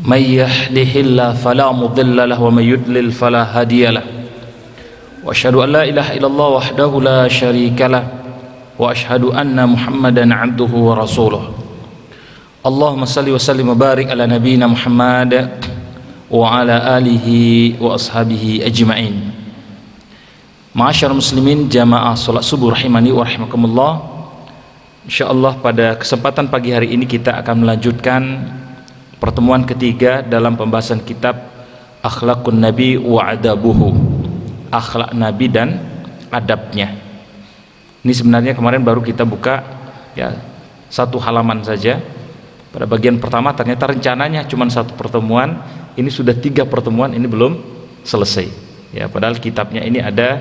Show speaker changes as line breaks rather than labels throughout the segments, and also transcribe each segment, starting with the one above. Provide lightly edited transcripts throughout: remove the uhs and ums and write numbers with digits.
من يهده الله فلا مضل له ومن يضلل فلا هادي له وأشهد أن لا إله إلا الله وحده لا شريك له وأشهد أن محمدا عبده ورسوله اللهم صل وسلم وبارك على نبينا محمد وعلى آله وأصحابه أجمعين. Ma'asyarul muslimin jamaah salat subuh rahimani wa rahimakumullah. Insyaallah pada kesempatan pagi hari ini kita akan melanjutkan pertemuan ketiga dalam pembahasan kitab Akhlaqun Nabi wa Adabuhu, akhlak Nabi dan adabnya. Ini sebenarnya kemarin baru kita buka ya satu halaman saja. Pada bagian pertama ternyata rencananya cuma satu pertemuan, ini sudah 3 pertemuan, ini belum selesai. Ya, padahal kitabnya ini ada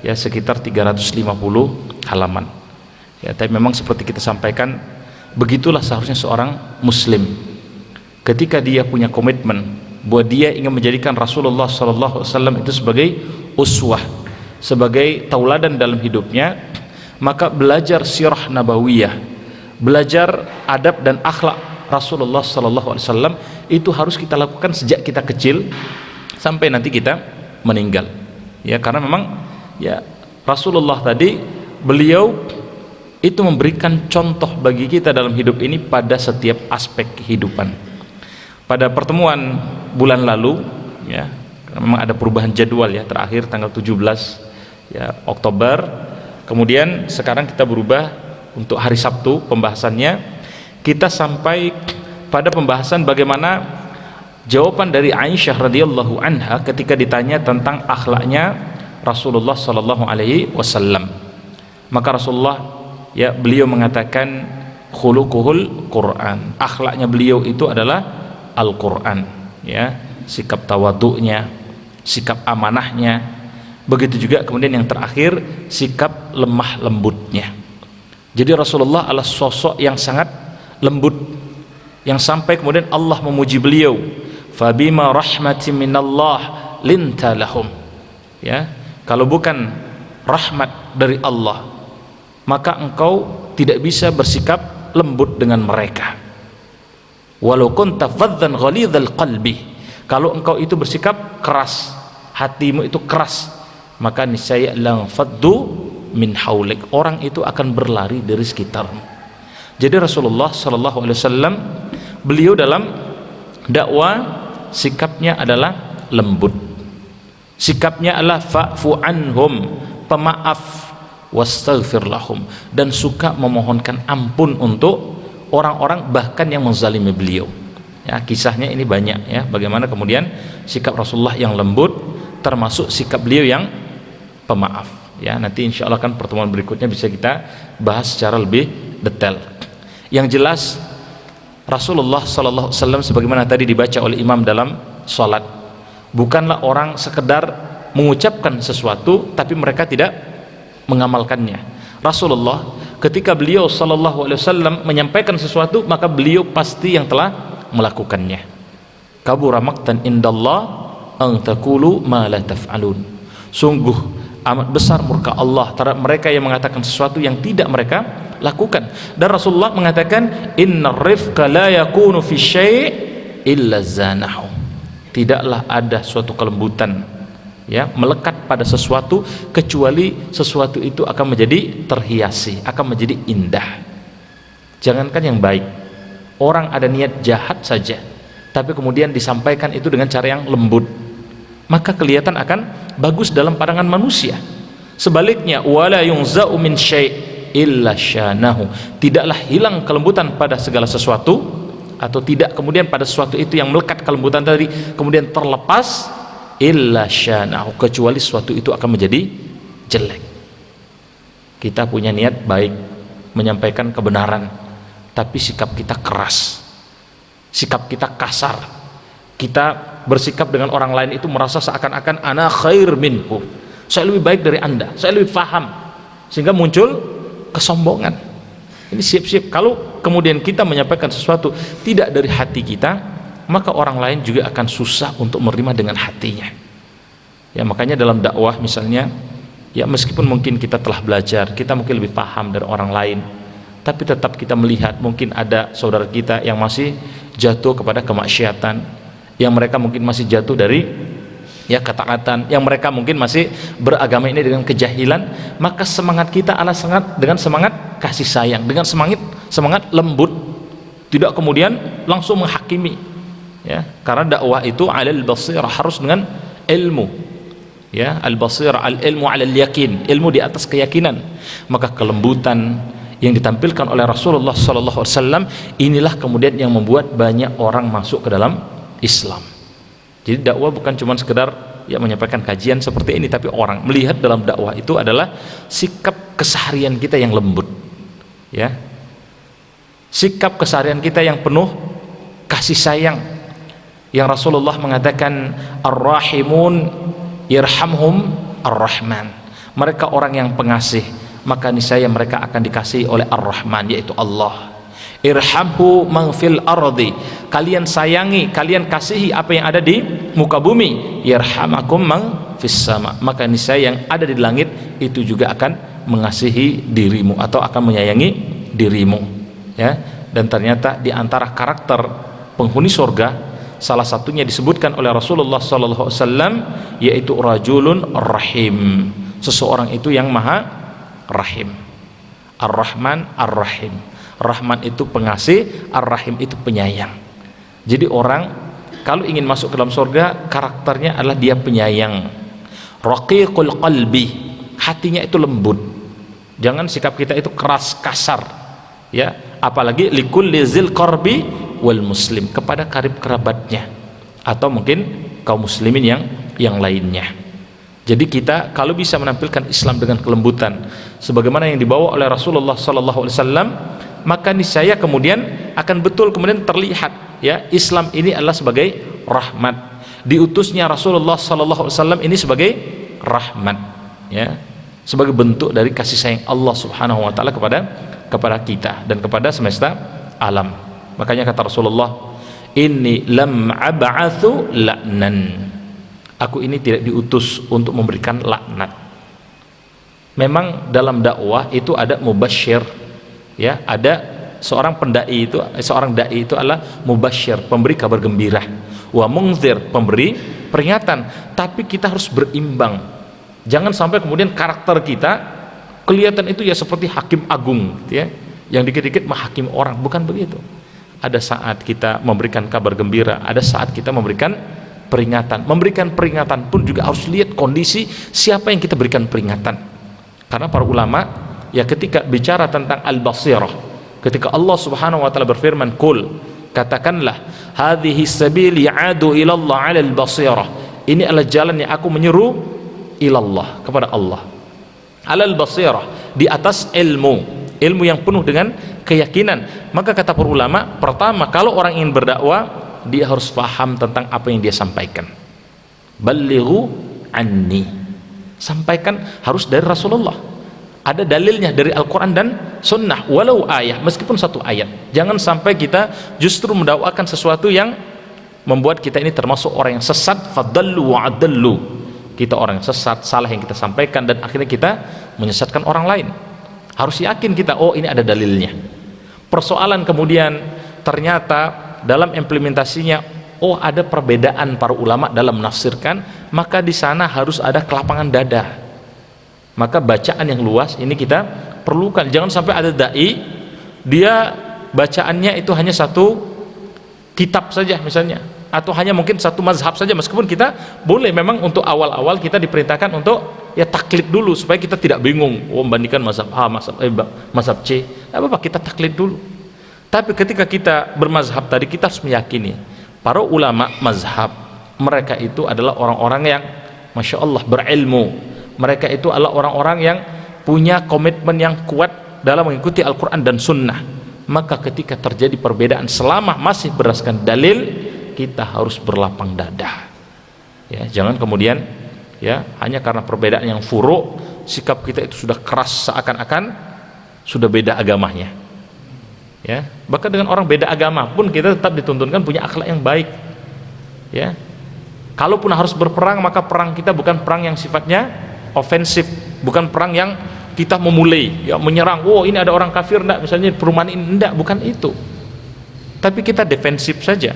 ya sekitar 350 halaman. Ya, tapi memang seperti kita sampaikan, begitulah seharusnya seorang muslim. Ketika dia punya komitmen bahwa dia ingin menjadikan Rasulullah SAW itu sebagai uswah, sebagai tauladan dalam hidupnya, maka belajar sirah nabawiyah, belajar adab dan akhlak Rasulullah SAW itu harus kita lakukan sejak kita kecil sampai nanti kita meninggal. Ya, karena memang ya Rasulullah tadi beliau itu memberikan contoh bagi kita dalam hidup ini pada setiap aspek kehidupan. Pada pertemuan bulan lalu ya, karena memang ada perubahan jadwal ya, terakhir tanggal 17 ya Oktober, kemudian sekarang kita berubah untuk hari Sabtu pembahasannya. Kita sampai pada pembahasan bagaimana jawaban dari Aisyah radhiyallahu anha ketika ditanya tentang akhlaknya Rasulullah sallallahu alaihi wasallam. Maka Rasulullah ya beliau mengatakan khuluquhul Quran, akhlaknya beliau itu adalah Al-Quran ya, sikap tawaduknya, sikap amanahnya, begitu juga kemudian yang terakhir sikap lemah lembutnya. Jadi Rasulullah adalah sosok yang sangat lembut, yang sampai kemudian Allah memuji beliau, fabima rahmatin minallah linta lahum, ya, kalau bukan rahmat dari Allah maka engkau tidak bisa bersikap lembut dengan mereka. Walau kunta faddan ghalidhal qalbi, kalau engkau itu bersikap keras, hatimu itu keras, maka niscaya lang faddu min haulik, orang itu akan berlari dari sekitarmu. Jadi Rasulullah sallallahu alaihi wasallam beliau dalam dakwah sikapnya adalah lembut, sikapnya adalah fa'fu anhum, pemaaf, wastaghfir lahum, dan suka memohonkan ampun untuk orang-orang bahkan yang menzalimi beliau. Ya, kisahnya ini banyak ya, bagaimana kemudian sikap Rasulullah yang lembut termasuk sikap beliau yang pemaaf. Ya, nanti insya Allah kan pertemuan berikutnya bisa kita bahas secara lebih detail. Yang jelas Rasulullah SAW sebagaimana tadi dibaca oleh imam dalam sholat, bukanlah orang sekedar mengucapkan sesuatu tapi mereka tidak mengamalkannya. Rasulullah ketika beliau SAW menyampaikan sesuatu, maka beliau pasti yang telah melakukannya. Kabura maqtan indallah an taqulu ma la taf'alun, sungguh amat besar murka Allah terhadap mereka yang mengatakan sesuatu yang tidak mereka lakukan. Dan Rasulullah mengatakan innar rifqa la yakunu fi syai' illa zanahu, tidaklah ada suatu kelembutan ya melekat pada sesuatu kecuali sesuatu itu akan menjadi terhiasi, akan menjadi indah. Jangankan yang baik, orang ada niat jahat saja tapi kemudian disampaikan itu dengan cara yang lembut, maka kelihatan akan bagus dalam pandangan manusia. Sebaliknya wala yunza'u min syai' illa syanahu, tidaklah hilang kelembutan pada segala sesuatu, atau tidak kemudian pada sesuatu itu yang melekat kelembutan tadi kemudian terlepas, illa syanahu, kecuali sesuatu itu akan menjadi jelek. Kita punya niat baik menyampaikan kebenaran tapi sikap kita keras, sikap kita kasar, kita bersikap dengan orang lain itu merasa seakan-akan ana khair minhu, saya lebih baik dari anda, saya lebih paham, sehingga muncul kesombongan. Ini siap-siap kalau kemudian kita menyampaikan sesuatu tidak dari hati kita, maka orang lain juga akan susah untuk menerima dengan hatinya. Ya, makanya dalam dakwah misalnya ya, meskipun mungkin kita telah belajar, kita mungkin lebih paham dari orang lain, tapi tetap kita melihat mungkin ada saudara kita yang masih jatuh kepada kemaksiatan, yang mereka mungkin masih jatuh dari ketaatan, yang mereka mungkin masih beragama ini dengan kejahilan, maka semangat kita adalah dengan semangat kasih sayang, dengan semangat lembut, tidak kemudian langsung menghakimi, karena dakwah itu alal basirah, harus dengan ilmu, al-basirah, al-ilmu alal yakin, ilmu di atas keyakinan. Maka kelembutan yang ditampilkan oleh Rasulullah SAW inilah kemudian yang membuat banyak orang masuk ke dalam Islam. Jadi dakwah bukan cuma sekedar menyampaikan kajian seperti ini, tapi orang melihat dalam dakwah itu adalah sikap keseharian kita yang lembut, sikap keseharian kita yang penuh kasih sayang, yang Rasulullah mengatakan ar-rahimun irhamhum ar-rahman, mereka orang yang pengasih, maka niscaya mereka akan dikasihi oleh ar-rahman, yaitu Allah. Irhamhu man fil ardi, kalian sayangi, kalian kasihi apa yang ada di muka bumi, yarhamakum man fis sama, maka niscaya yang ada di langit itu juga akan mengasihi dirimu atau akan menyayangi dirimu. Dan ternyata di antara karakter penghuni surga salah satunya disebutkan oleh Rasulullah SAW, yaitu rajulun rahim, seseorang itu yang maha rahim. Ar-Rahman Ar-Rahim, Rahman itu pengasih, Ar-Rahim itu penyayang. Jadi orang kalau ingin masuk ke dalam surga, karakternya adalah dia penyayang, raqiqul qalbi, hatinya itu lembut, jangan sikap kita itu keras kasar, apalagi likulli zil qarbi wal muslim, kepada karib kerabatnya atau mungkin kaum muslimin yang lainnya. Jadi kita kalau bisa menampilkan Islam dengan kelembutan sebagaimana yang dibawa oleh Rasulullah SAW, maka niscaya kemudian akan betul kemudian terlihat Islam ini adalah sebagai rahmat, diutusnya Rasulullah SAW ini sebagai rahmat, sebagai bentuk dari kasih sayang Allah Subhanahu wa taala kepada kita dan kepada semesta alam. Makanya kata Rasulullah, inni lam ab'atsu la'nan, aku ini tidak diutus untuk memberikan laknat. Memang dalam dakwah itu ada mubasyir, ada seorang dai itu adalah mubasyir, pemberi kabar gembira, wa munzir, pemberi peringatan. Tapi kita harus berimbang, jangan sampai kemudian karakter kita kelihatan itu seperti hakim agung, yang dikit-dikit menghakimi orang. Bukan begitu. Ada saat kita memberikan kabar gembira, ada saat kita memberikan peringatan. Memberikan peringatan pun juga harus lihat kondisi siapa yang kita berikan peringatan. Karena para ulama ketika bicara tentang al-basirah, ketika Allah Subhanahu wa taala berfirman, "Qul," katakanlah, "hadhihi sabil ya'adu ila Allah 'ala al-basirah." Ini adalah jalan yang aku menyeru ilallah, kepada Allah. 'Ala al-basirah, di atas ilmu yang penuh dengan keyakinan. Maka kata para ulama, pertama kalau orang ingin berdakwah, dia harus paham tentang apa yang dia sampaikan. Ballighu anni, sampaikan harus dari Rasulullah, ada dalilnya dari Al-Quran dan Sunnah, walau ayat, meskipun satu ayat. Jangan sampai kita justru mendakwakan sesuatu yang membuat kita ini termasuk orang yang sesat, fadallu wa adallu, kita orang yang sesat, salah yang kita sampaikan, dan akhirnya kita menyesatkan orang lain. Harus yakin kita, oh ini ada dalilnya. Persoalan kemudian ternyata dalam implementasinya, oh ada perbedaan para ulama dalam menafsirkan, maka di sana harus ada kelapangan dada. Maka bacaan yang luas ini kita perlukan. Jangan sampai ada dai, dia bacaannya itu hanya satu kitab saja misalnya, atau hanya mungkin satu mazhab saja, meskipun kita boleh memang untuk awal-awal kita diperintahkan untuk taklid dulu supaya kita tidak bingung, membandingkan mazhab A, mazhab C, apa-apa, kita taklid dulu. Tapi ketika kita bermazhab tadi, kita harus meyakini para ulama mazhab, mereka itu adalah orang-orang yang Masya Allah berilmu, mereka itu adalah orang-orang yang punya komitmen yang kuat dalam mengikuti Al-Quran dan Sunnah. Maka ketika terjadi perbedaan, selama masih berdasarkan dalil, kita harus berlapang dada, jangan kemudian hanya karena perbedaan yang furu', sikap kita itu sudah keras, seakan-akan sudah beda agamanya. Bahkan dengan orang beda agama pun kita tetap dituntunkan punya akhlak yang baik. Kalaupun harus berperang, maka perang kita bukan perang yang sifatnya ofensif, bukan perang yang kita memulai menyerang, oh ini ada orang kafir enggak, misalnya perumahan ini, enggak, bukan itu. Tapi kita defensif saja.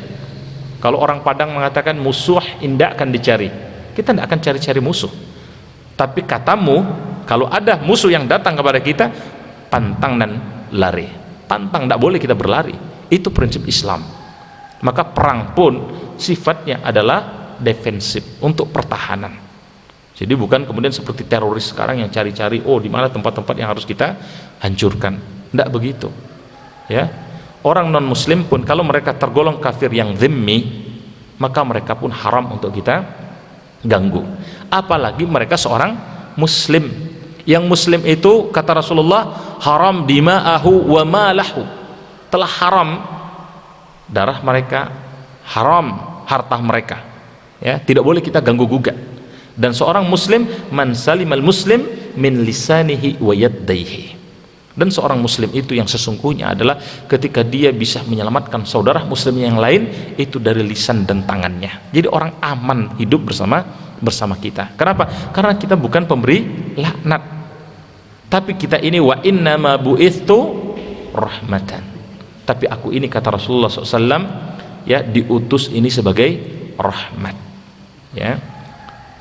Kalau orang Padang mengatakan musuh indah akan dicari, kita tidak akan cari-cari musuh. Tapi katamu, kalau ada musuh yang datang kepada kita, pantang dan lari. Pantang, tidak boleh kita berlari. Itu prinsip Islam. Maka perang pun sifatnya adalah defensif, untuk pertahanan. Jadi bukan kemudian seperti teroris sekarang yang cari-cari, oh di mana tempat-tempat yang harus kita hancurkan. Tidak begitu. Ya, orang non muslim pun kalau mereka tergolong kafir yang zimmi, maka mereka pun haram untuk kita ganggu. Apalagi mereka seorang muslim. Yang muslim itu kata Rasulullah, haram dima'ahu wa malahu, telah haram darah mereka, haram harta mereka, ya, tidak boleh kita ganggu gugat. Dan seorang muslim man salimal muslim min lisanihi wa yaddaihi. Dan seorang muslim itu yang sesungguhnya adalah ketika dia bisa menyelamatkan saudara muslim yang lain itu dari lisan dan tangannya. Jadi orang aman hidup bersama kita. Kenapa? Karena kita bukan pemberi laknat, tapi kita ini wa inna ma bu'ithu rahmatan. Tapi aku ini kata Rasulullah SAW, ya, diutus ini sebagai rahmat, ya,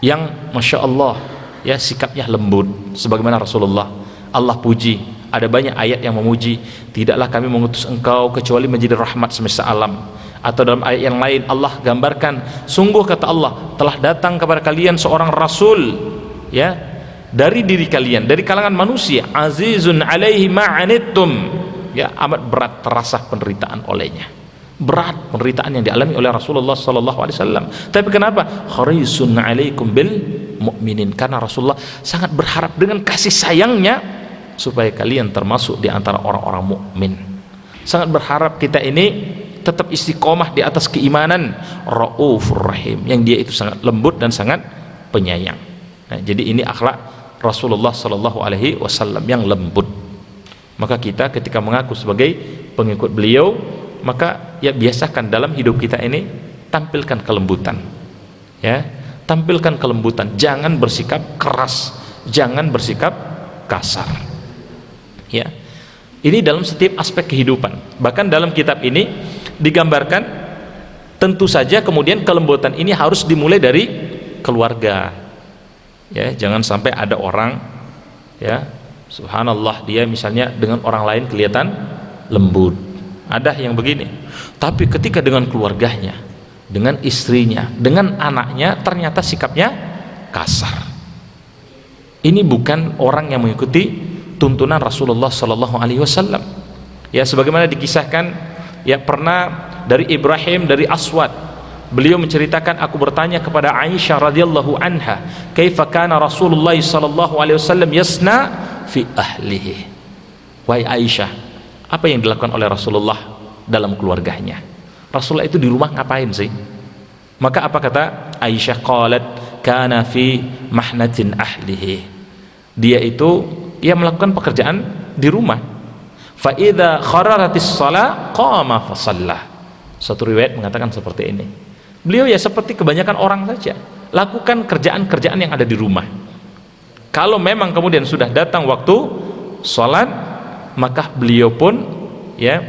yang masya Allah, ya, sikapnya lembut sebagaimana Rasulullah. Allah puji, ada banyak ayat yang memuji, tidaklah kami mengutus engkau kecuali menjadi rahmat semesta alam. Atau dalam ayat yang lain Allah gambarkan, sungguh kata Allah telah datang kepada kalian seorang rasul, ya, dari diri kalian, dari kalangan manusia, azizun alaihi ma'anittum, ya, amat berat terasa penderitaan olehnya. Berat penderitaan yang dialami oleh Rasulullah SAW. Tapi kenapa? Kharisun alaikum bil mu'minin, karena Rasulullah sangat berharap dengan kasih sayangnya supaya kalian termasuk di antara orang-orang mukmin. Sangat berharap kita ini tetap istiqomah di atas keimanan. Raufur rahim, yang dia itu sangat lembut dan sangat penyayang. Nah, jadi ini akhlak Rasulullah SAW yang lembut. Maka kita ketika mengaku sebagai pengikut beliau, maka ya biasakan dalam hidup kita ini tampilkan kelembutan, ya, tampilkan kelembutan, jangan bersikap keras, jangan bersikap kasar, ya. Ini dalam setiap aspek kehidupan. Bahkan dalam kitab ini digambarkan, tentu saja kemudian kelembutan ini harus dimulai dari keluarga, ya. Jangan sampai ada orang, ya, subhanallah, dia misalnya dengan orang lain kelihatan lembut, ada yang begini, tapi ketika dengan keluarganya, dengan istrinya, dengan anaknya ternyata sikapnya kasar. Ini bukan orang yang mengikuti tuntunan Rasulullah SAW. Ya, sebagaimana dikisahkan, ya, pernah dari Ibrahim dari Aswad, beliau menceritakan, aku bertanya kepada Aisyah radhiyallahu anha, kaifa kana Rasulullah SAW yasna fi ahlihi. Wahai Aisyah, apa yang dilakukan oleh Rasulullah dalam keluarganya? Rasulullah itu di rumah ngapain sih? Maka apa kata Aisyah? Qalat kana fi mahnatin ahlihi. Dia itu, ia melakukan pekerjaan di rumah. Fa idza khararatis shalah qama fa shalla. Satu riwayat mengatakan seperti ini. Beliau ya seperti kebanyakan orang saja, lakukan kerjaan-kerjaan yang ada di rumah. Kalau memang kemudian sudah datang waktu sholat, maka beliau pun, ya,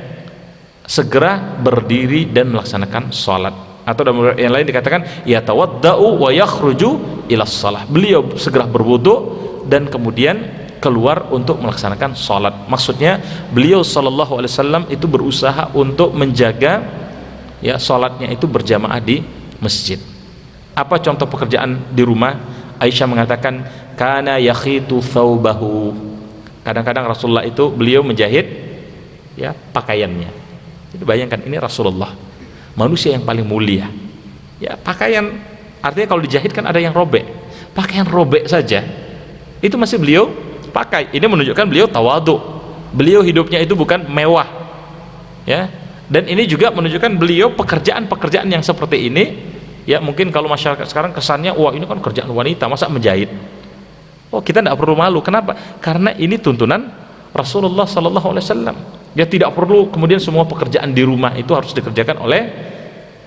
segera berdiri dan melaksanakan sholat. Atau dalam yang lain dikatakan yatawaddau wa yakhruju ila shalah. Beliau segera berwudu dan kemudian keluar untuk melaksanakan sholat. Maksudnya beliau SAW itu berusaha untuk menjaga, ya, sholatnya itu berjamaah di masjid. Apa contoh pekerjaan di rumah? Aisyah mengatakan kana yakhitu thawbahu. Kadang-kadang Rasulullah itu beliau menjahit, ya, pakaiannya. Jadi bayangkan, ini Rasulullah, manusia yang paling mulia, ya, pakaian, artinya kalau dijahit kan ada yang robek, pakaian robek saja itu masih beliau pakai. Ini menunjukkan beliau tawadhu, beliau hidupnya itu bukan mewah, ya. Dan ini juga menunjukkan beliau pekerjaan-pekerjaan yang seperti ini, ya, mungkin kalau masyarakat sekarang kesannya, wah ini kan kerjaan wanita, masa menjahit? Oh, kita tidak perlu malu. Kenapa? Karena ini tuntunan Rasulullah SAW. Ya, tidak perlu kemudian semua pekerjaan di rumah itu harus dikerjakan oleh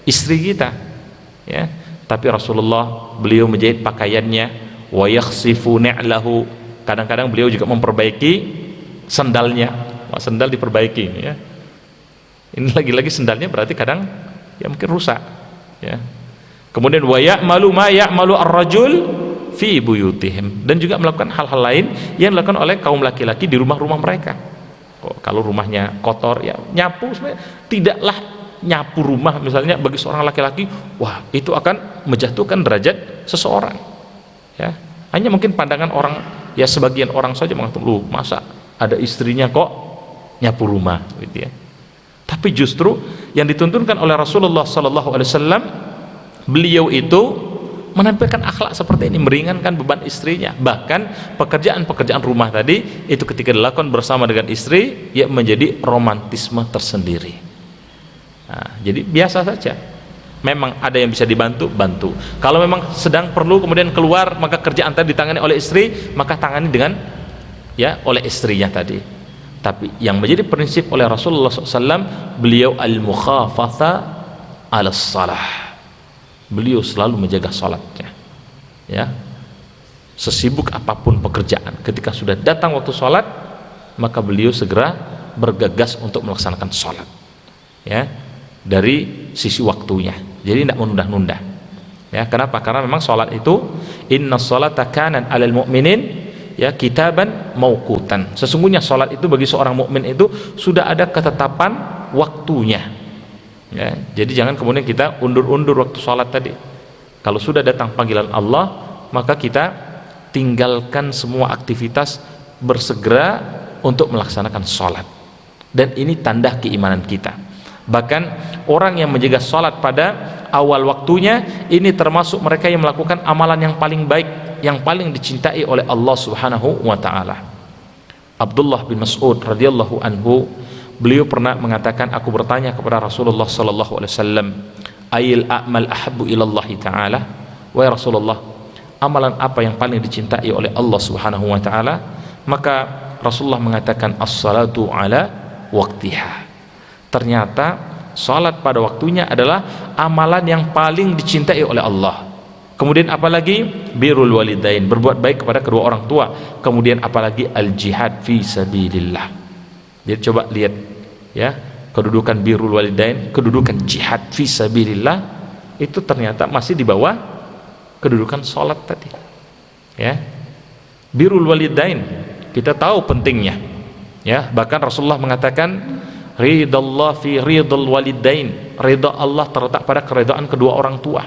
istri kita, ya. Tapi Rasulullah, beliau menjahit pakaiannya, wa yakhsifu ni'lahu. Kadang-kadang beliau juga memperbaiki sandalnya. Wah, sandal diperbaiki, ya. Ini lagi-lagi sandalnya berarti kadang, ya, mungkin rusak, ya. Kemudian wa ya'malu ma ya'malu ar-rajul fi buyutihim, dan juga melakukan hal-hal lain yang dilakukan oleh kaum laki-laki di rumah-rumah mereka. Kalau rumahnya kotor, ya nyapu. Sebenarnya tidaklah nyapu rumah misalnya bagi seorang laki-laki, wah itu akan menjatuhkan derajat seseorang, ya. Hanya mungkin pandangan orang, ya sebagian orang saja mengatakan, lu masa ada istrinya kok nyapu rumah, gitu ya. Tapi justru yang dituntunkan oleh Rasulullah SAW, beliau itu menampilkan akhlak seperti ini, meringankan beban istrinya. Bahkan pekerjaan-pekerjaan rumah tadi itu ketika dilakukan bersama dengan istri, ya menjadi romantisme tersendiri. Nah, jadi biasa saja. Memang ada yang bisa dibantu, bantu. Kalau memang sedang perlu kemudian keluar, maka kerjaan tadi ditangani oleh istri, maka tangani dengan, ya, oleh istrinya tadi. Tapi yang menjadi prinsip oleh Rasulullah SAW, beliau al-mukhafatha ala salah. Beliau selalu menjaga salatnya, ya. Sesibuk apapun pekerjaan, ketika sudah datang waktu salat, maka beliau segera bergegas untuk melaksanakan salat, ya, dari sisi waktunya. Jadi tidak menunda-nunda, ya. Kenapa? Karena memang salat itu, inna sholata kanat 'alal mu'minin, ya, kitaban mauqutan. Sesungguhnya salat itu bagi seorang mukmin itu sudah ada ketetapan waktunya. Ya, jadi jangan kemudian kita undur-undur waktu sholat tadi. Kalau sudah datang panggilan Allah, maka kita tinggalkan semua aktivitas, bersegera untuk melaksanakan sholat. Dan ini tanda keimanan kita. Bahkan orang yang menjaga sholat pada awal waktunya, ini termasuk mereka yang melakukan amalan yang paling baik, yang paling dicintai oleh Allah Subhanahu wa ta'ala. Abdullah bin Mas'ud radhiyallahu anhu, beliau pernah mengatakan, aku bertanya kepada Rasulullah sallallahu alaihi wasallam, ayil a'mal ahabbu ilallahi ta'ala, wahai Rasulullah, amalan apa yang paling dicintai oleh Allah Subhanahu wa ta'ala? Maka Rasulullah mengatakan, as-salatu ala waqtiha. Ternyata salat pada waktunya adalah amalan yang paling dicintai oleh Allah. Kemudian apalagi birrul walidain, berbuat baik kepada kedua orang tua. Kemudian apalagi al-jihad fi sabilillah. Jadi coba lihat, ya, kedudukan birrul walidain, kedudukan jihad fi sabilillah, itu ternyata masih di bawah kedudukan salat tadi, ya. Birrul walidain kita tahu pentingnya, ya. Bahkan Rasulullah mengatakan, ridallah fi ridal walidain, ridha Allah terletak pada keridhaan kedua orang tua.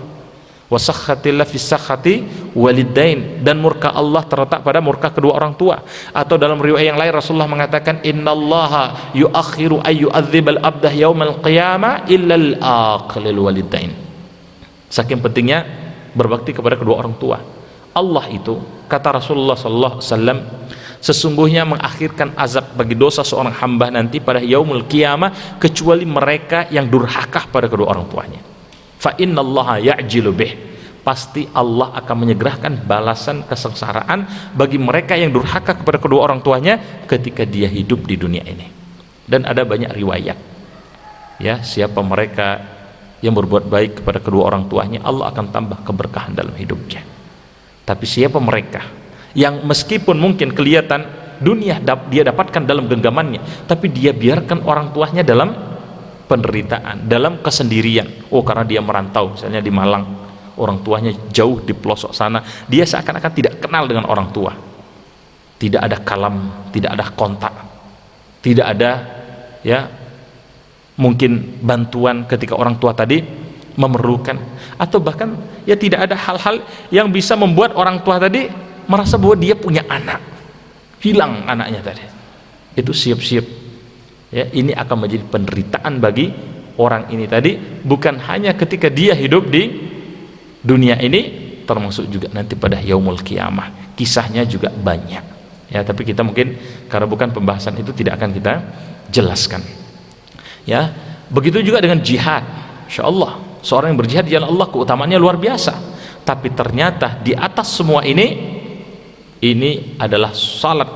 Wasakhatillah fi sakhati walidain, dan murka Allah terletak pada murka kedua orang tua. Atau dalam riwayat yang lain Rasulullah mengatakan, innallaha yuakhiru ay yu'adzibal abdah yaumal qiyamah illal aqlil walidain. Saking pentingnya berbakti kepada kedua orang tua. Allah itu, kata Rasulullah sallallahu alaihi wasallam, sesungguhnya mengakhirkan azab bagi dosa seorang hamba nanti pada yaumul qiyamah, kecuali mereka yang durhaka pada kedua orang tuanya. Fa innallaha ya'jilu bih, pasti Allah akan menyegerakan balasan kesengsaraan bagi mereka yang durhaka kepada kedua orang tuanya ketika dia hidup di dunia ini. Dan ada banyak riwayat, ya, siapa mereka yang berbuat baik kepada kedua orang tuanya, Allah akan tambah keberkahan dalam hidupnya. Tapi siapa mereka yang meskipun mungkin kelihatan dunia dia dapatkan dalam genggamannya, tapi dia biarkan orang tuanya dalam penderitaan, dalam kesendirian. Oh, karena dia merantau, misalnya di Malang, orang tuanya jauh di pelosok sana, dia seakan-akan tidak kenal dengan orang tua, tidak ada kalam, tidak ada kontak, tidak ada, ya, mungkin bantuan ketika orang tua tadi memerlukan, atau bahkan, ya, tidak ada hal-hal yang bisa membuat orang tua tadi merasa bahwa dia punya anak, hilang anaknya tadi. Itu siap-siap, ya, ini akan menjadi penderitaan bagi orang ini tadi, bukan hanya ketika dia hidup di dunia ini, termasuk juga nanti pada yaumul qiyamah. Kisahnya juga banyak, ya, tapi kita mungkin karena bukan pembahasan itu tidak akan kita jelaskan, ya. Begitu juga dengan jihad. Insyaallah seorang yang berjihad di jalan Allah keutamaannya luar biasa, tapi ternyata di atas semua ini adalah salat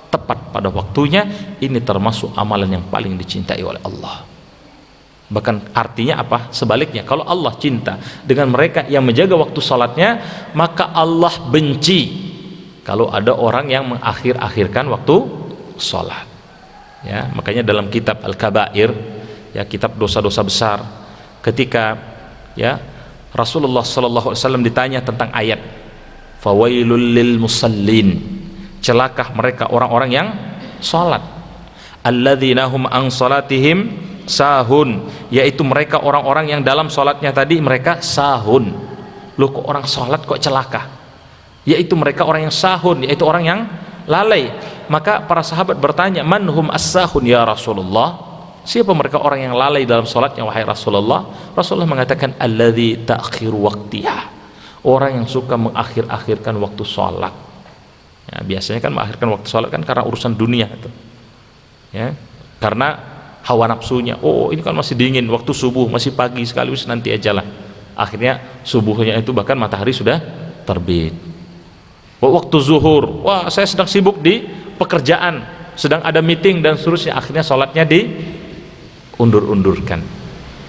tepat pada waktunya, ini termasuk amalan yang paling dicintai oleh Allah. Bahkan artinya apa? Sebaliknya, kalau Allah cinta dengan mereka yang menjaga waktu salatnya, maka Allah benci kalau ada orang yang mengakhir-akhirkan waktu salat, ya. Makanya dalam kitab Al-Kabair, ya, kitab dosa-dosa besar, ketika, ya, Rasulullah sallallahu alaihi wasallam ditanya tentang ayat fawailul lil musallin, celakah mereka orang-orang yang salat, alladzina hum an salatihim sahun, yaitu mereka orang-orang yang dalam salatnya tadi mereka sahun. Loh, kok orang salat kok celaka? Yaitu mereka orang yang sahun, yaitu orang yang lalai. Maka para sahabat bertanya, manhum as-sahun ya Rasulullah, siapa mereka orang yang lalai dalam salatnya wahai Rasulullah? Rasulullah mengatakan alladzi ta'khiru waqtiha, orang yang suka mengakhir-akhirkan waktu salat. Ya, biasanya kan mengakhirkan waktu salat kan karena urusan dunia itu. Ya, karena hawa nafsunya, oh ini kan masih dingin, waktu subuh masih pagi sekali, nanti aja lah. Akhirnya subuhnya itu bahkan matahari sudah terbit. Waktu zuhur, wah saya sedang sibuk di pekerjaan, sedang ada meeting dan seterusnya, akhirnya sholatnya diundur-undurkan.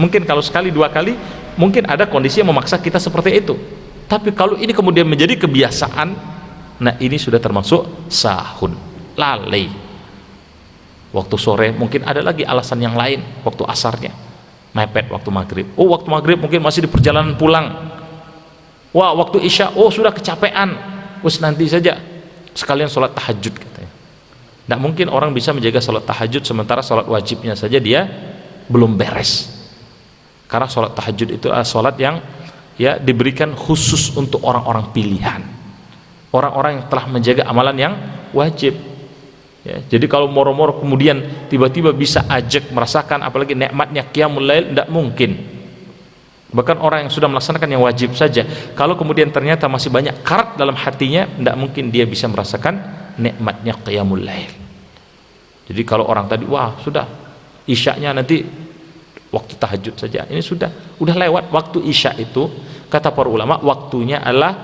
Mungkin kalau sekali dua kali mungkin ada kondisi yang memaksa kita seperti itu, tapi kalau ini kemudian menjadi kebiasaan, nah ini sudah termasuk sahun, lalai. Waktu sore mungkin ada lagi alasan yang lain, waktu asarnya mepet, waktu maghrib, oh waktu maghrib mungkin masih di perjalanan pulang, wah waktu isya, oh sudah kecapean, wes nanti saja sekalian sholat tahajud katanya. Tidak mungkin orang bisa menjaga sholat tahajud sementara sholat wajibnya saja dia belum beres, karena sholat tahajud itu adalah sholat yang ya diberikan khusus untuk orang-orang pilihan, orang-orang yang telah menjaga amalan yang wajib. Ya, jadi kalau moro-moro kemudian tiba-tiba bisa ajak merasakan apalagi nikmatnya qiyamul lail, tidak mungkin. Bahkan orang yang sudah melaksanakan yang wajib saja, kalau kemudian ternyata masih banyak karat dalam hatinya, tidak mungkin dia bisa merasakan nikmatnya qiyamul lail. Jadi kalau orang tadi, wah sudah isyaknya nanti waktu tahajud saja, ini sudah lewat waktu isya itu, kata para ulama waktunya adalah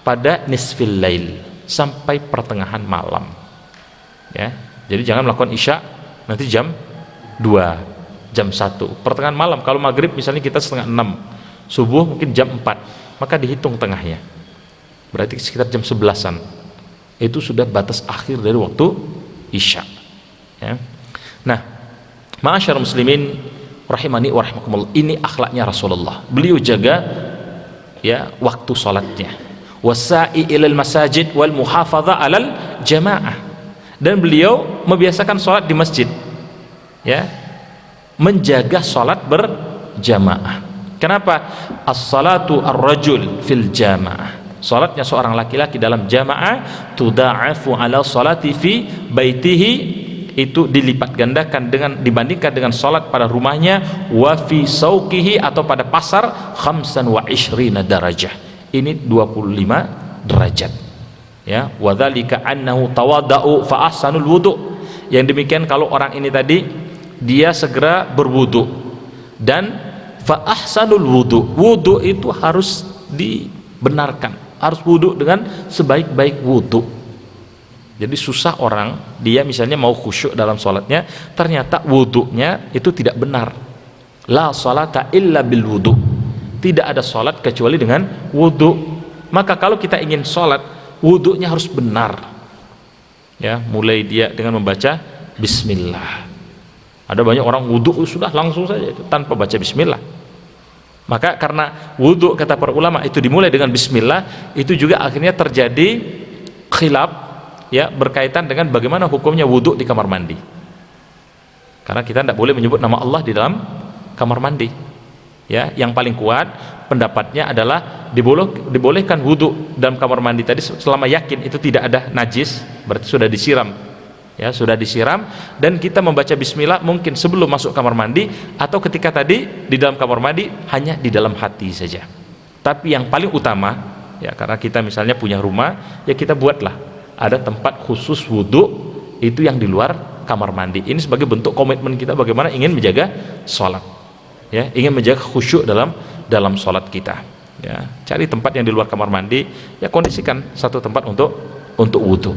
pada nisfil lail, sampai pertengahan malam. Ya, jadi jangan melakukan isya nanti jam 2, jam 1, pertengahan malam. Kalau maghrib misalnya kita setengah 6, subuh mungkin jam 4, maka dihitung tengahnya, berarti sekitar jam 11-an, itu sudah batas akhir dari waktu isya. Ya. Nah, ma'asyarul muslimin rahimani wa rahimakumullah, ini akhlaknya Rasulullah. Beliau jaga ya waktu salatnya, wasa'i ilal masajid wal muhafadha alal jamaah, dan beliau membiasakan sholat di masjid, ya, menjaga sholat berjamaah. Kenapa? As-salatu ar-rajul fil jamaah, sholatnya seorang laki-laki dalam jamaah, tuda'afu ala sholati fi baitihi, itu dilipat gandakan dibandingkan dengan sholat pada rumahnya, wa fi sauqihi, atau pada pasar, 25 darajah, ini 25 derajat. Ya, wadzalika annahu tawadda'u fa ahsanul wudu', yang demikian kalau orang ini tadi dia segera berwudu, dan fa ahsanul wudu', wudu itu harus dibenarkan, harus wudu dengan sebaik-baik wudu. Jadi susah orang dia misalnya mau khusyuk dalam sholatnya, ternyata wudunya itu tidak benar. La sholata illa bil wudu', tidak ada sholat kecuali dengan wudu. Maka kalau kita ingin sholat, wudunya harus benar, ya, mulai dia dengan membaca bismillah. Ada banyak orang wudu sudah langsung saja itu, tanpa baca bismillah. Maka karena wudu kata para ulama itu dimulai dengan bismillah, itu juga akhirnya terjadi khilaf, ya, berkaitan dengan bagaimana hukumnya wudu di kamar mandi, karena kita tidak boleh menyebut nama Allah di dalam kamar mandi. Ya, yang paling kuat pendapatnya adalah dibolehkan wudu dalam kamar mandi tadi selama yakin itu tidak ada najis, berarti sudah disiram, ya, sudah disiram, dan kita membaca bismillah mungkin sebelum masuk kamar mandi, atau ketika tadi di dalam kamar mandi hanya di dalam hati saja. Tapi yang paling utama, ya, karena kita misalnya punya rumah, ya kita buatlah ada tempat khusus wudu itu yang di luar kamar mandi. Ini sebagai bentuk komitmen kita bagaimana ingin menjaga sholat, ya, ingin menjaga khusyuk dalam sholat kita. Ya, cari tempat yang di luar kamar mandi, ya, kondisikan satu tempat untuk wudu.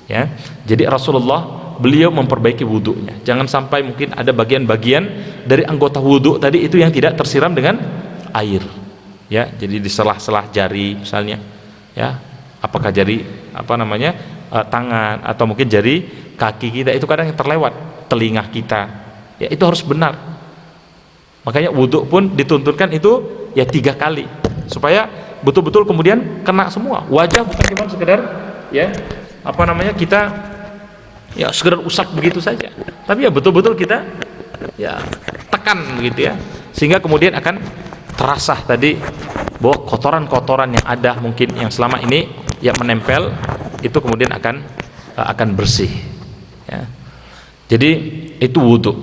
Ya, jadi Rasulullah beliau memperbaiki wudunya, jangan sampai mungkin ada bagian-bagian dari anggota wudu tadi itu yang tidak tersiram dengan air. Ya, jadi di selah-selah jari misalnya, ya, apakah jari tangan atau mungkin jari kaki kita itu kadang yang terlewat, telinga kita, ya, itu harus benar. Makanya wudu pun dituntunkan itu ya 3 kali supaya betul-betul kemudian kena semua. Wajah bukan cuma sekedar ya apa namanya kita ya sekedar usap begitu saja, tapi ya betul-betul kita ya tekan begitu ya, sehingga kemudian akan terasa tadi bahwa kotoran-kotoran yang ada mungkin yang selama ini yang menempel itu kemudian akan bersih ya. Jadi itu wudu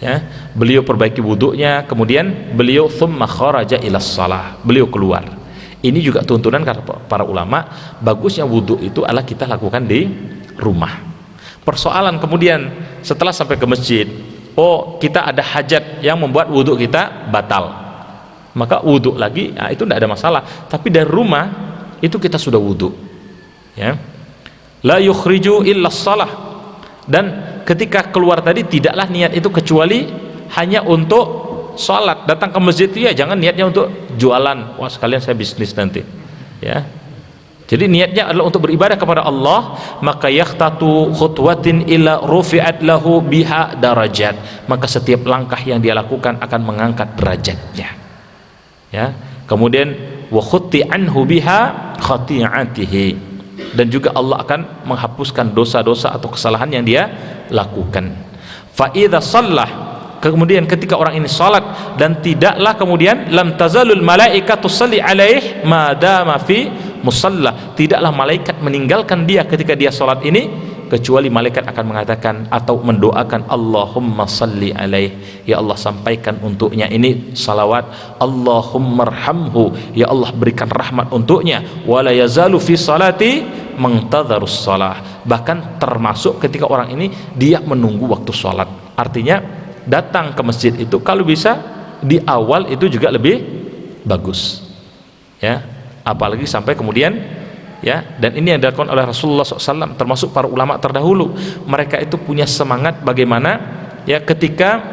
ya. Beliau perbaiki wudunya, kemudian beliau thumma kharaja ila shalah, beliau keluar. Ini juga tuntunan para ulama, bagusnya wudu itu adalah kita lakukan di rumah. Persoalan kemudian setelah sampai ke masjid, oh kita ada hajat yang membuat wudu kita batal, maka wudu lagi, nah itu tidak ada masalah. Tapi dari rumah itu kita sudah wudu ya. La yukhriju illa shalah, dan ketika keluar tadi tidaklah niat itu kecuali hanya untuk sholat. Datang ke masjid itu ya jangan niatnya untuk jualan, wah sekalian saya bisnis nanti ya. Jadi niatnya adalah untuk beribadah kepada Allah. Maka yakhtatu khutwatin illa rufi'at lahu biha darajat, maka setiap langkah yang dia lakukan akan mengangkat derajatnya ya. Kemudian wa khutti anhu biha khati'atihi, dan juga Allah akan menghapuskan dosa-dosa atau kesalahan yang dia lakukan. Fa idza shallah, kemudian ketika orang ini salat, dan tidaklah kemudian lam tazalul malaikatu tusalli alaih ma dama fi musalla, tidaklah malaikat meninggalkan dia ketika dia salat ini, kecuali malaikat akan mengatakan atau mendoakan Allahumma salli alaih, ya Allah sampaikan untuknya ini salawat, Allahumma arhamhu, ya Allah berikan rahmat untuknya, wala yazalu fi salati mengtadharus salah, bahkan termasuk ketika orang ini dia menunggu waktu sholat. Artinya datang ke masjid itu kalau bisa di awal itu juga lebih bagus ya, apalagi sampai kemudian ya. Dan ini yang dilakukan oleh Rasulullah SAW, termasuk para ulama terdahulu, mereka itu punya semangat bagaimana ya ketika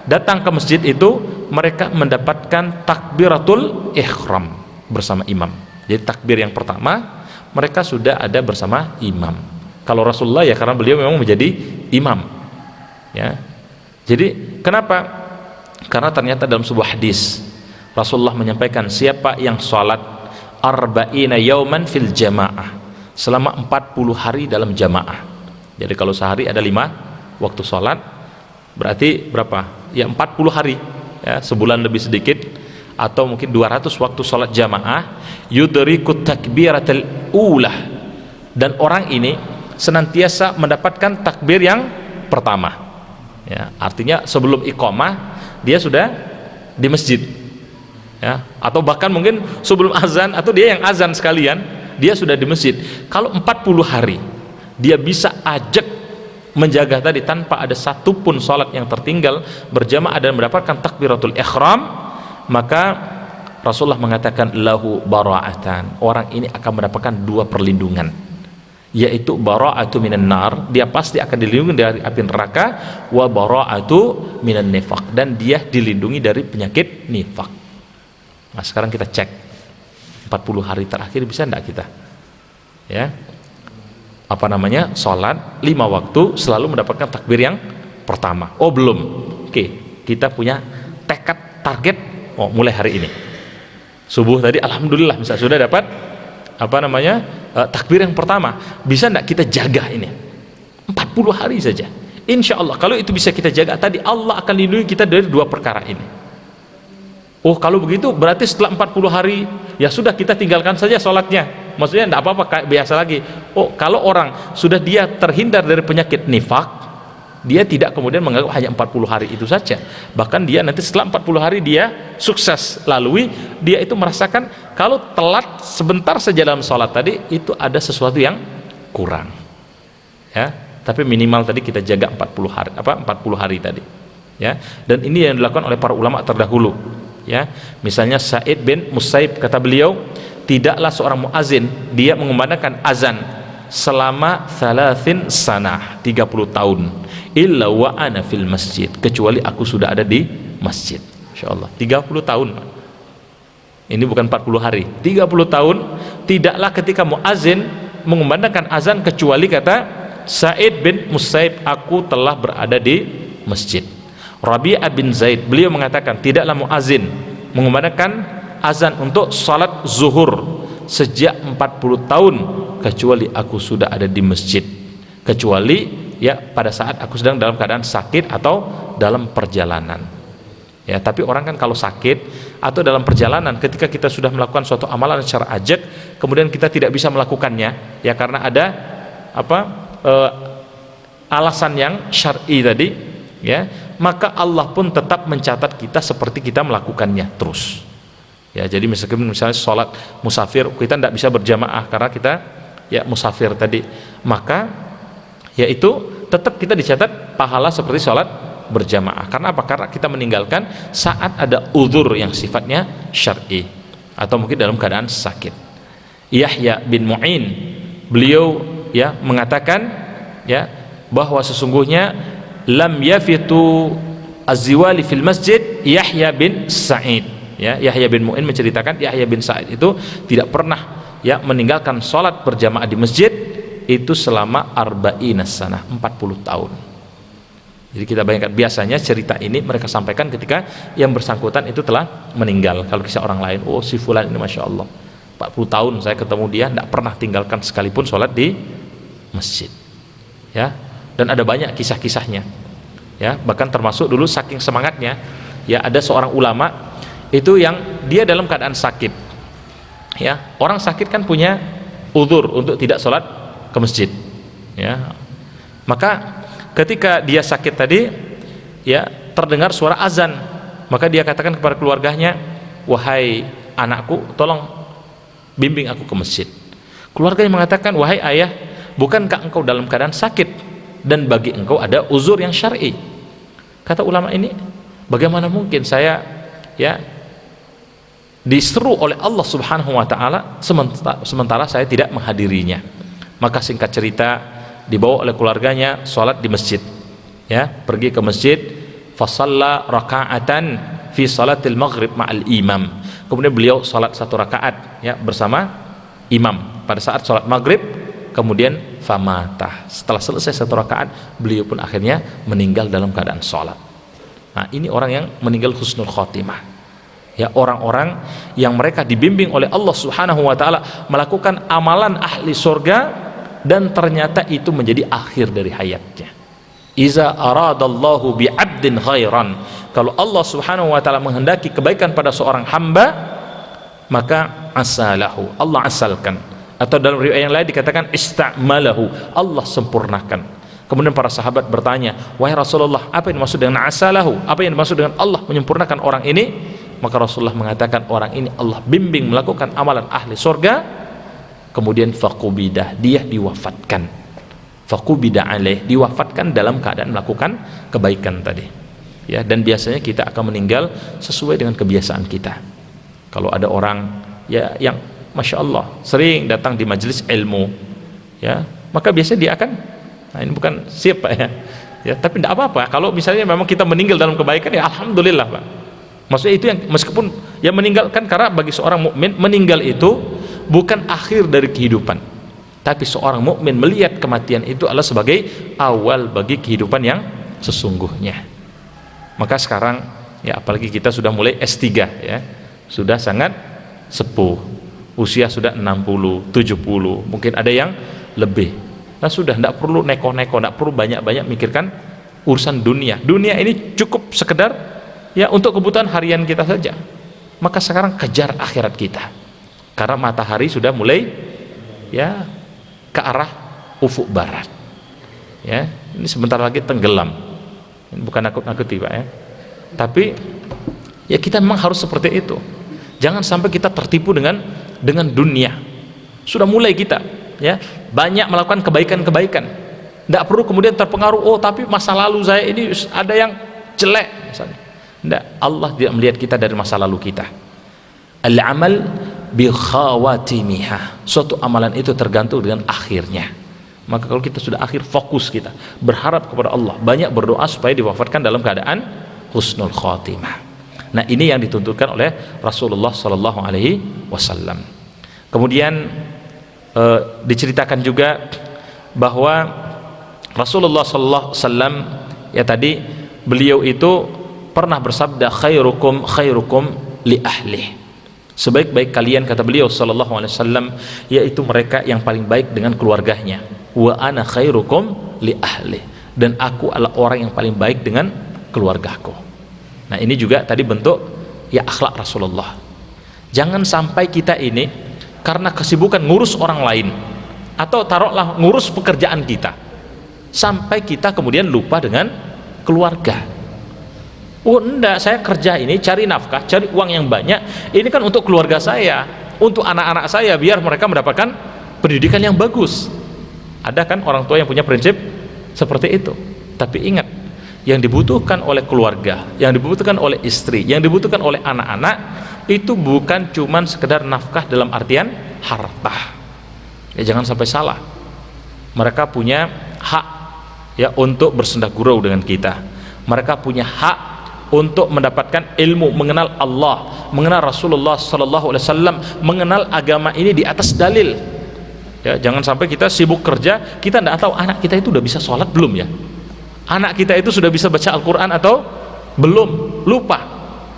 datang ke masjid itu mereka mendapatkan takbiratul ihram bersama imam. Jadi takbir yang pertama mereka sudah ada bersama imam. Kalau Rasulullah ya karena beliau memang menjadi imam ya. Jadi kenapa? Karena ternyata dalam sebuah hadis Rasulullah menyampaikan, siapa yang sholat arba'ina yauman fil jamaah, selama 40 hari dalam jamaah. Jadi kalau sehari ada 5 waktu sholat, berarti berapa? Ya 40 hari ya, sebulan lebih sedikit, atau mungkin 200 waktu sholat jamaah. Yudrikut takbiratul ulah, dan orang ini senantiasa mendapatkan takbir yang pertama ya. Artinya sebelum iqamah dia sudah di masjid ya, atau bahkan mungkin sebelum azan, atau dia yang azan sekalian dia sudah di masjid. Kalau 40 hari dia bisa ajak menjaga tadi tanpa ada satupun sholat yang tertinggal berjamaah dan mendapatkan takbiratul ihram, maka Rasulullah mengatakan lahu bara'atan, orang ini akan mendapatkan 2 perlindungan, yaitu bara'atu minan nar, dia pasti akan dilindungi dari api neraka, wa bara'atu minan nifaq, dan dia dilindungi dari penyakit nifaq. Nah sekarang kita cek 40 hari terakhir bisa enggak kita ya apa namanya sholat 5 waktu selalu mendapatkan takbir yang pertama? Oh belum. Oke, kita punya tekad target, oh mulai hari ini subuh tadi alhamdulillah bisa sudah dapat apa namanya takbir yang pertama. Bisa enggak kita jaga ini 40 hari saja? Insya Allah kalau itu bisa kita jaga tadi, Allah akan lindungi kita dari 2 perkara ini. Oh kalau begitu berarti setelah 40 hari ya sudah kita tinggalkan saja sholatnya, maksudnya tidak apa-apa kayak biasa lagi. Oh kalau orang sudah dia terhindar dari penyakit nifak, dia tidak kemudian menganggap hanya 40 hari itu saja, bahkan dia nanti setelah 40 hari dia sukses lalui, dia itu merasakan kalau telat sebentar saja dalam sholat tadi itu ada sesuatu yang kurang ya. Tapi minimal tadi kita jaga 40 hari, 40 hari tadi ya. Dan ini yang dilakukan oleh para ulama terdahulu ya. Misalnya Sa'id bin Musaib, kata beliau, tidaklah seorang muazin dia mengumandangkan azan selama 30 sanah 30 tahun illa wa ana fil masjid, kecuali aku sudah ada di masjid. Insyaallah 30 tahun, ini bukan 40 hari, 30 tahun tidaklah ketika muazin mengumandangkan azan kecuali kata Sa'id bin Musaib, aku telah berada di masjid. Rabi'ah bin Zaid beliau mengatakan tidaklah muazin mengumandangkan azan untuk salat zuhur sejak 40 tahun kecuali aku sudah ada di masjid, kecuali ya pada saat aku sedang dalam keadaan sakit atau dalam perjalanan. Ya, tapi orang kan kalau sakit atau dalam perjalanan, ketika kita sudah melakukan suatu amalan secara ajak, kemudian kita tidak bisa melakukannya, ya karena ada alasan yang syar'i tadi, ya, maka Allah pun tetap mencatat kita seperti kita melakukannya terus. Ya, jadi misalnya sholat musafir kita tidak bisa berjamaah karena kita ya musafir tadi, maka yaitu tetap kita dicatat pahala seperti sholat berjamaah. Karena apa? Karena kita meninggalkan saat ada uzur yang sifatnya syar'i atau mungkin dalam keadaan sakit. Yahya bin Mu'in, beliau ya mengatakan ya bahwa sesungguhnya lam yafitu az-ziwali fil masjid Yahya bin Sa'id. Ya, Yahya bin Mu'in menceritakan Yahya bin Sa'id itu tidak pernah ya meninggalkan sholat berjamaah di masjid itu selama arba'ina sanah, 40 tahun. Jadi kita bayangkan, biasanya cerita ini mereka sampaikan ketika yang bersangkutan itu telah meninggal. Kalau kisah orang lain, oh si fulan ini Masya Allah 40 tahun saya ketemu dia, tidak pernah tinggalkan sekalipun sholat di masjid. Ya, dan ada banyak kisah-kisahnya. Ya, bahkan termasuk dulu saking semangatnya, ya ada seorang ulama itu yang dia dalam keadaan sakit. Ya, orang sakit kan punya uzur untuk tidak sholat ke masjid. Ya, maka ketika dia sakit tadi, ya terdengar suara azan, maka dia katakan kepada keluarganya, wahai anakku, tolong bimbing aku ke masjid. Keluarganya mengatakan, wahai ayah, bukankah engkau dalam keadaan sakit dan bagi engkau ada uzur yang syar'i? Kata ulama ini, bagaimana mungkin saya ya diseru oleh Allah Subhanahu wa taala sementara saya tidak menghadirinya. Maka singkat cerita, dibawa oleh keluarganya sholat di masjid, ya pergi ke masjid, fasalla raka'atan fi salatil maghrib ma'al imam, kemudian beliau sholat 1 rakaat ya bersama imam pada saat sholat maghrib, kemudian famatah, setelah selesai 1 rakaat beliau pun akhirnya meninggal dalam keadaan sholat. Nah, ini orang yang meninggal husnul khotimah, ya orang-orang yang mereka dibimbing oleh Allah Subhanahu wa taala melakukan amalan ahli surga dan ternyata itu menjadi akhir dari hayatnya. Iza aradallahu bi'abdin khairan, kalau Allah Subhanahu wa taala menghendaki kebaikan pada seorang hamba, maka asalahu, Allah asalkan, atau dalam riwayat yang lain dikatakan ista'malahu, Allah sempurnakan. Kemudian para sahabat bertanya, wahai Rasulullah, apa yang dimaksud dengan asalahu? Apa yang dimaksud dengan Allah menyempurnakan orang ini? Maka Rasulullah mengatakan, orang ini Allah bimbing melakukan amalan ahli surga, kemudian faqubidah, dia diwafatkan, faqubidah alaih, diwafatkan dalam keadaan melakukan kebaikan tadi. Ya, dan biasanya kita akan meninggal sesuai dengan kebiasaan kita. Kalau ada orang ya yang Masya Allah sering datang di majelis ilmu, ya maka biasanya dia akan, nah ini bukan siapa ya, tapi tidak apa-apa kalau misalnya memang kita meninggal dalam kebaikan, ya alhamdulillah Pak. Maksudnya itu yang meskipun yang meninggalkan, karena bagi seorang mukmin meninggal itu bukan akhir dari kehidupan, tapi seorang mukmin melihat kematian itu adalah sebagai awal bagi kehidupan yang sesungguhnya. Maka sekarang ya apalagi kita sudah mulai S3 ya, sudah sangat sepuh, usia sudah 60, 70, mungkin ada yang lebih. Nah sudah tidak perlu neko-neko, tidak perlu banyak-banyak mikirkan urusan dunia. Dunia ini cukup sekedar ya untuk kebutuhan harian kita saja. Maka sekarang kejar akhirat kita, karena matahari sudah mulai ya ke arah ufuk barat. Ya, ini sebentar lagi tenggelam. Ini bukan nakut-nakuti Pak ya. Tapi ya kita memang harus seperti itu. Jangan sampai kita tertipu dengan dunia. Sudah mulai kita ya banyak melakukan kebaikan-kebaikan. Tidak perlu kemudian terpengaruh, oh tapi masa lalu saya ini ada yang jelek misalnya. Tidak, Allah tidak melihat kita dari masa lalu kita. Al-amal bi khawatimiha, suatu amalan itu tergantung dengan akhirnya. Maka kalau kita sudah akhir, fokus kita berharap kepada Allah, banyak berdoa supaya diwafatkan dalam keadaan husnul khatimah. Nah ini yang dituntutkan oleh Rasulullah Sallallahu Alaihi Wasallam. Kemudian diceritakan juga bahwa Rasulullah Sallallahu Alaihi Wasallam ya tadi beliau itu pernah bersabda, khairukum khairukum li ahlih, Sebaik-baik kalian, kata beliau sallallahu alaihi wasallam, yaitu mereka yang paling baik dengan keluarganya. Wa ana khairukum li ahli, dan aku adalah orang yang paling baik dengan keluargaku. Nah, ini juga tadi bentuk ya akhlak Rasulullah. Jangan sampai kita ini karena kesibukan ngurus orang lain, atau taruhlah ngurus pekerjaan kita, sampai kita kemudian lupa dengan keluarga. Oh enggak, saya kerja ini cari nafkah, cari uang yang banyak, ini kan untuk keluarga saya, untuk anak-anak saya, biar mereka mendapatkan pendidikan yang bagus. Ada kan orang tua yang punya prinsip seperti itu. Tapi ingat, yang dibutuhkan oleh keluarga, yang dibutuhkan oleh istri, yang dibutuhkan oleh anak-anak, itu bukan cuman sekedar nafkah dalam artian harta. Ya jangan sampai salah. Mereka punya hak ya untuk bersenda gurau dengan kita. Mereka punya hak untuk mendapatkan ilmu, mengenal Allah, mengenal Rasulullah sallallahu alaihi wasallam, mengenal agama ini di atas dalil. Ya, jangan sampai kita sibuk kerja, kita tidak tahu anak kita itu sudah bisa sholat belum ya, anak kita itu sudah bisa baca Al-Quran atau belum, lupa,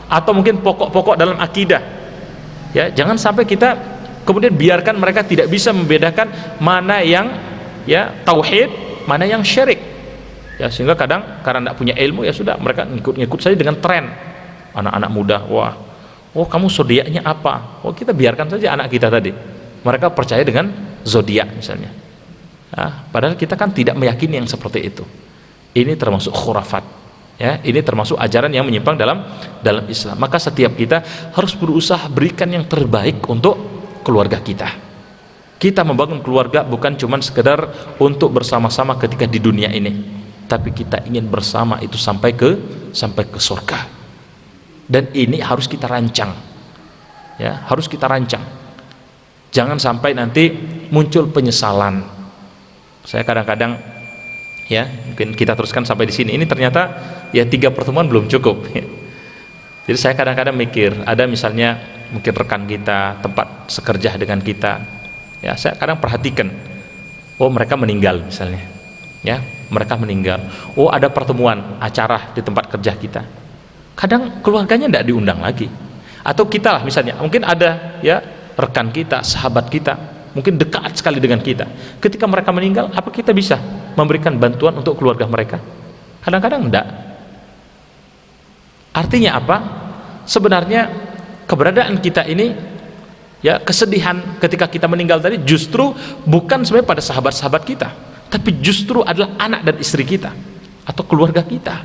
atau mungkin pokok-pokok dalam akidah. Ya, jangan sampai kita kemudian biarkan mereka tidak bisa membedakan mana yang ya tauhid, mana yang syirik. Ya, sehingga kadang karena tidak punya ilmu, ya sudah, mereka ngikut saja dengan tren anak-anak muda. Wah, oh kamu zodiaknya apa? Oh kita biarkan saja anak kita tadi, mereka percaya dengan zodiak misalnya. Nah, padahal kita kan tidak meyakini yang seperti itu. Ini termasuk khurafat. Ya, ini termasuk ajaran yang menyimpang dalam Islam. Maka setiap kita harus berusaha berikan yang terbaik untuk keluarga kita. Kita membangun keluarga bukan cuma sekedar untuk bersama-sama ketika di dunia ini, tapi kita ingin bersama itu sampai ke surga. Dan ini harus kita rancang. Ya, harus kita rancang. Jangan sampai nanti muncul penyesalan. Saya kadang-kadang ya, mungkin kita teruskan sampai di sini. Ini ternyata ya 3 pertemuan belum cukup. Jadi saya kadang-kadang mikir, ada misalnya mungkin rekan kita, tempat sekerja dengan kita. Ya, saya kadang perhatikan, oh mereka meninggal misalnya. Ya, mereka meninggal. Oh ada pertemuan acara di tempat kerja kita. Kadang keluarganya tidak diundang lagi. Atau kita lah misalnya, mungkin ada ya rekan kita, sahabat kita, mungkin dekat sekali dengan kita. Ketika mereka meninggal, apa kita bisa memberikan bantuan untuk keluarga mereka? Kadang-kadang enggak. Artinya apa? Sebenarnya keberadaan kita ini, ya kesedihan ketika kita meninggal tadi justru bukan sebenarnya pada sahabat-sahabat kita, tapi justru adalah anak dan istri kita atau keluarga kita.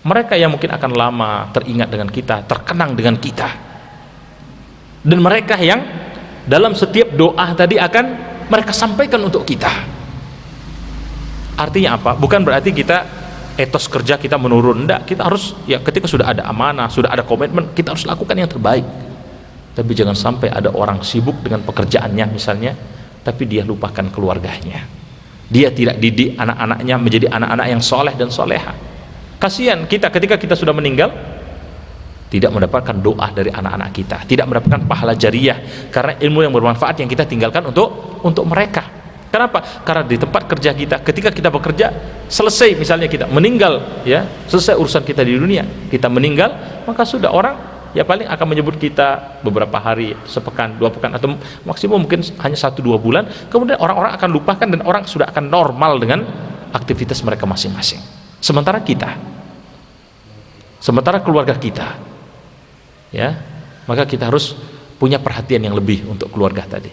Mereka yang mungkin akan lama teringat dengan kita, terkenang dengan kita, dan mereka yang dalam setiap doa tadi akan mereka sampaikan untuk kita. Artinya apa? Bukan berarti kita etos kerja kita menurun, enggak. Kita harus ya ketika sudah ada amanah, sudah ada komitmen, kita harus lakukan yang terbaik. Tapi jangan sampai ada orang sibuk dengan pekerjaannya misalnya, tapi dia lupakan keluarganya. Dia tidak didik anak-anaknya menjadi anak-anak yang soleh dan soleha. Kasihan kita ketika kita sudah meninggal, tidak mendapatkan doa dari anak-anak kita, tidak mendapatkan pahala jariyah, karena ilmu yang bermanfaat yang kita tinggalkan untuk mereka. Kenapa? Karena di tempat kerja kita, ketika kita bekerja, selesai misalnya kita meninggal, ya selesai urusan kita di dunia, kita meninggal, maka sudah orang ya paling akan menyebut kita beberapa hari, sepekan, 2 pekan, atau maksimum mungkin hanya 1-2 bulan. Kemudian orang-orang akan lupakan dan orang sudah akan normal dengan aktivitas mereka masing-masing. Sementara keluarga kita, ya, maka kita harus punya perhatian yang lebih untuk keluarga tadi.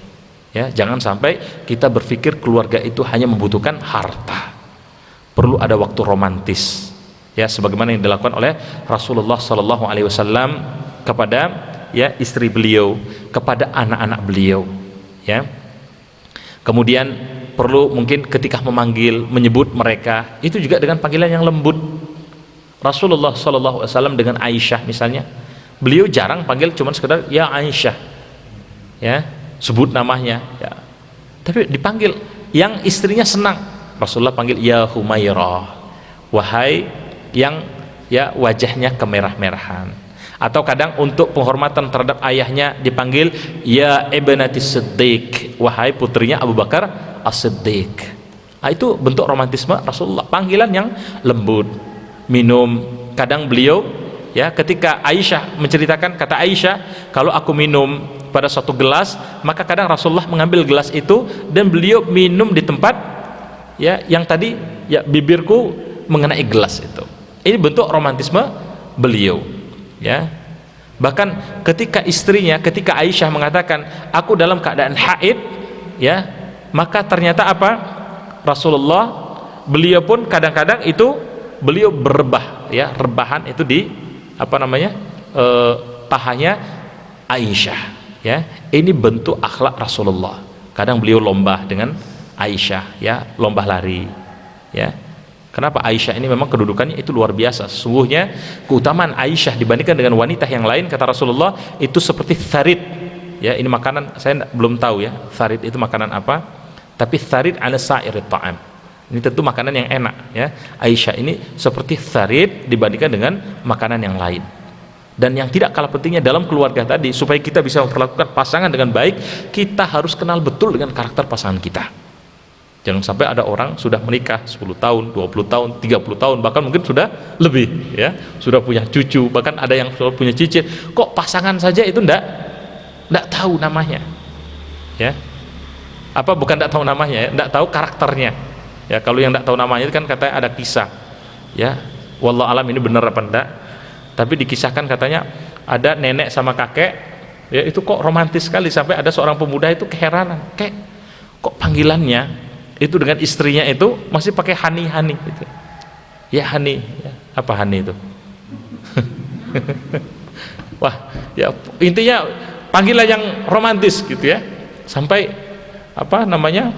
Ya, jangan sampai kita berpikir keluarga itu hanya membutuhkan harta. Perlu ada waktu romantis. Ya, sebagaimana yang dilakukan oleh Rasulullah sallallahu alaihi wasallam kepada ya istri beliau, kepada anak-anak beliau, ya. Kemudian perlu mungkin ketika memanggil, menyebut mereka itu juga dengan panggilan yang lembut. Rasulullah sallallahu alaihi wasallam dengan Aisyah misalnya, beliau jarang panggil cuma sekedar ya Aisyah, ya, sebut namanya, ya. Tapi dipanggil yang istrinya senang, Rasulullah panggil ya Humairah, wahai yang ya wajahnya kemerah-merahan. Atau kadang untuk penghormatan terhadap ayahnya dipanggil ya Ibnati Siddiq, wahai putrinya Abu Bakar As-Siddiq. Nah, itu bentuk romantisme Rasulullah, panggilan yang lembut. Minum, kadang beliau ya, ketika Aisyah menceritakan, kata Aisyah, kalau aku minum pada suatu gelas, maka kadang Rasulullah mengambil gelas itu dan beliau minum di tempat ya yang tadi ya bibirku mengenai gelas itu. Ini bentuk romantisme beliau, ya. Bahkan ketika istrinya, ketika Aisyah mengatakan aku dalam keadaan haid, ya, maka ternyata apa, Rasulullah beliau pun kadang-kadang itu beliau berebah, ya, rebahan itu di apa namanya pahanya Aisyah, ya. Ini bentuk akhlak Rasulullah. Kadang beliau lomba dengan Aisyah, ya, lomba lari, ya. Kenapa? Aisyah ini memang kedudukannya itu luar biasa. Sesungguhnya keutamaan Aisyah dibandingkan dengan wanita yang lain, kata Rasulullah, itu seperti tharid, ya. Ini makanan, saya belum tahu ya tharid itu makanan apa, tapi tharid ala sa'irit ta'am, ini tentu makanan yang enak, ya. Aisyah ini seperti tharid dibandingkan dengan makanan yang lain. Dan yang tidak kalah pentingnya dalam keluarga tadi, supaya kita bisa memperlakukan pasangan dengan baik, kita harus kenal betul dengan karakter pasangan kita. Jangan sampai ada orang sudah menikah 10 tahun, 20 tahun, 30 tahun, bahkan mungkin sudah lebih, ya, sudah punya cucu, bahkan ada yang sudah punya cicit, kok pasangan saja itu ndak tahu namanya, ya. Apa bukan ndak tahu namanya, ya, ndak tahu karakternya, ya. Kalau yang ndak tahu namanya itu kan katanya ada kisah, ya, wallahu alam ini benar apa enggak, tapi dikisahkan katanya ada nenek sama kakek, ya, itu kok romantis sekali sampai ada seorang pemuda itu keheranan, kok panggilannya itu dengan istrinya itu masih pakai hani gitu. Ya hani, ya. Apa hani itu? Wah, ya intinya panggilan yang romantis gitu, ya. Sampai apa namanya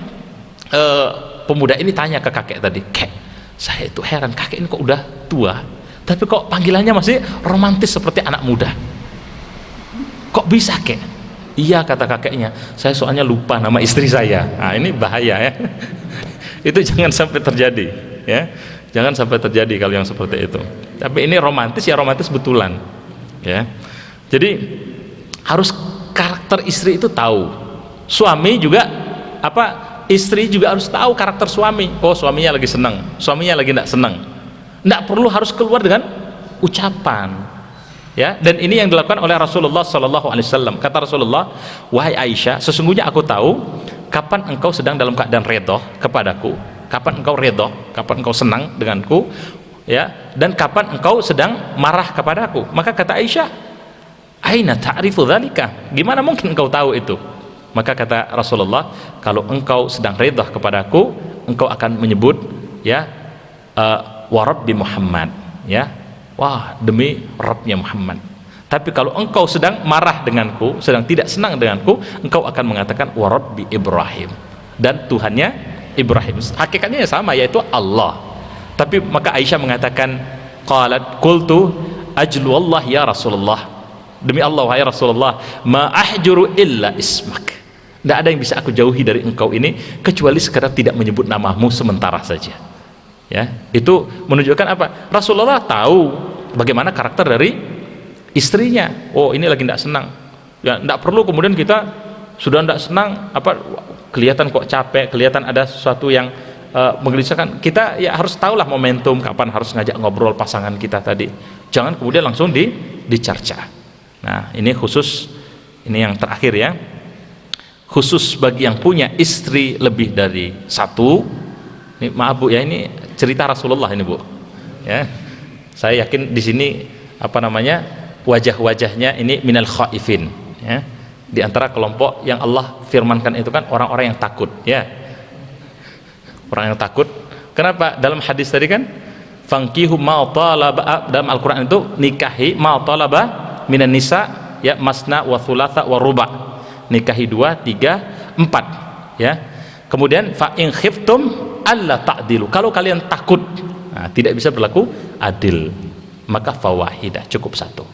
pemuda ini tanya ke kakek tadi, "Kek, saya itu heran, kakek ini kok udah tua tapi kok panggilannya masih romantis seperti anak muda. Kok bisa, Kek?" "Iya," kata kakeknya, "saya soalnya lupa nama istri saya." Nah, ini bahaya, ya. Itu jangan sampai terjadi, ya. Jangan sampai terjadi kalau yang seperti itu. Tapi ini romantis, ya romantis betulan, ya. Jadi harus karakter istri itu tahu. Suami juga apa, istri juga harus tahu karakter suami. Oh, suaminya lagi senang, suaminya lagi tidak senang. Tidak perlu harus keluar dengan ucapan, ya. Dan ini yang dilakukan oleh Rasulullah SAW. Kata Rasulullah, "Wahai Aisyah, sesungguhnya aku tahu kapan engkau sedang dalam keadaan redha kepadaku, kapan engkau redha, kapan engkau senang denganku, ya, dan kapan engkau sedang marah kepadaku." Maka kata Aisyah, "Aina ta'rifu dzalika?" Gimana mungkin engkau tahu itu? Maka kata Rasulullah, "Kalau engkau sedang redha kepadaku, engkau akan menyebut, ya, wa Rabbi Muhammad, ya, wah, demi Rabbnya Muhammad. Tapi kalau engkau sedang marah denganku, sedang tidak senang denganku, engkau akan mengatakan wa Rabbi Ibrahim, dan Tuhannya Ibrahim." Hakikatnya sama, yaitu Allah. Tapi maka Aisyah mengatakan, qalat qultu ajlu Allah ya Rasulullah, demi Allah wahai Rasulullah, ma ahjuru illa ismak, tidak ada yang bisa aku jauhi dari engkau ini kecuali sekadar tidak menyebut namamu sementara saja. Ya, itu menunjukkan apa? Rasulullah tahu bagaimana karakter dari istrinya. Oh, ini lagi tidak senang, ya, tidak perlu kemudian kita sudah tidak senang, apa, kelihatan kok capek, kelihatan ada sesuatu yang menggelisahkan. Kita ya harus tahulah momentum kapan harus ngajak ngobrol pasangan kita tadi. Jangan kemudian langsung dicerca. Nah, ini khusus, ini yang terakhir, ya, khusus bagi yang punya istri lebih dari satu. Ini maaf Bu, ya, ini cerita Rasulullah ini Bu, ya. Saya yakin di sini apa namanya wajah-wajahnya ini minal khaifin, ya. Di antara kelompok yang Allah firmankan itu kan orang-orang yang takut, ya. Orang yang takut. Kenapa? Dalam hadis tadi kan, fankihu ma talaba, dalam Al-Qur'an itu nikahi ma talaba minan nisa, ya, masna wa thulatha wa ruba. Nikahi 2, 3, 4, ya. Kemudian fa in khiftum alla ta'dilu, kalau kalian takut, nah, tidak bisa berlaku adil, maka fawahidah, cukup satu.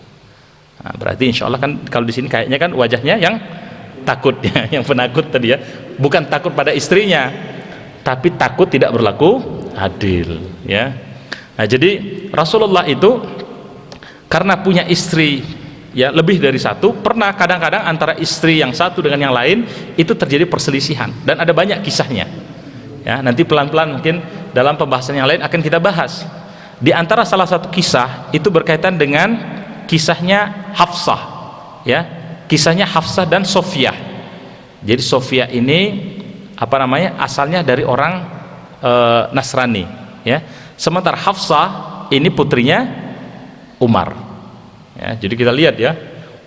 Nah, berarti insya Allah kan kalau di sini kayaknya kan wajahnya yang takut, ya, yang penakut tadi, ya, bukan takut pada istrinya, tapi takut tidak berlaku adil, ya. Nah, jadi Rasulullah itu karena punya istri, ya, lebih dari satu, pernah kadang-kadang antara istri yang satu dengan yang lain itu terjadi perselisihan, dan ada banyak kisahnya, ya. Nanti pelan-pelan mungkin dalam pembahasan yang lain akan kita bahas. Di antara salah satu kisah itu berkaitan dengan kisahnya Hafsah, ya, kisahnya Hafsah dan Sofiyah. Jadi Sofiyah ini apa namanya, asalnya dari orang Nasrani, ya. Sementara Hafsah ini putrinya Umar, ya. Jadi kita lihat ya,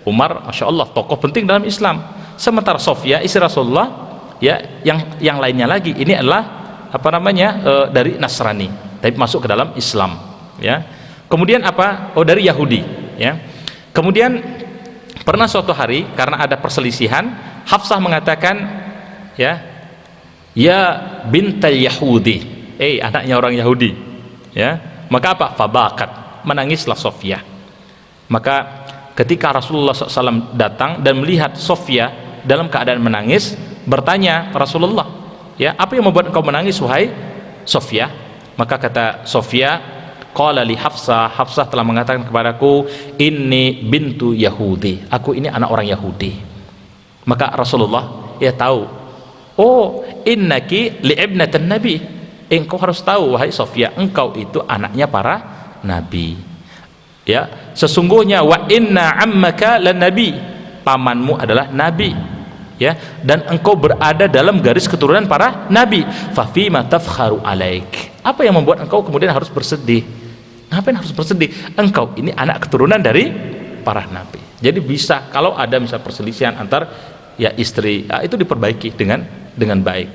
Umar, masya Allah, tokoh penting dalam Islam. Sementara Sofiyah istri Rasulullah, ya, yang lainnya lagi ini adalah apa namanya, dari Nasrani tapi masuk ke dalam Islam, ya. Kemudian apa? Oh, dari Yahudi, ya. Kemudian pernah suatu hari karena ada perselisihan, Hafsah mengatakan, ya bintal Yahudi, anaknya orang Yahudi, ya. Maka apa? Fabakat, menangislah Sofiyah. Maka ketika Rasulullah SAW datang dan melihat Sofiyah dalam keadaan menangis, bertanya Rasulullah, ya, apa yang membuat engkau menangis wahai Sofiyah? Maka kata Sofiyah, qala li Hafsah, Hafsah telah mengatakan kepadaku, inni bintu Yahudi, aku ini anak orang Yahudi. Maka Rasulullah, ya, tahu, oh, innaki li ibnatan nabi, engkau harus tahu wahai Sofiyah, engkau itu anaknya para nabi, ya. Sesungguhnya wa inna ammaka lan nabi, pamanmu adalah nabi, ya, dan engkau berada dalam garis keturunan para nabi. Fa fima tafkharu alaik, apa yang membuat engkau kemudian harus bersedih? Ngapain harus bersedih? Engkau ini anak keturunan dari para nabi. Jadi bisa, kalau ada misal perselisihan antar, ya, istri, ya, itu diperbaiki dengan baik,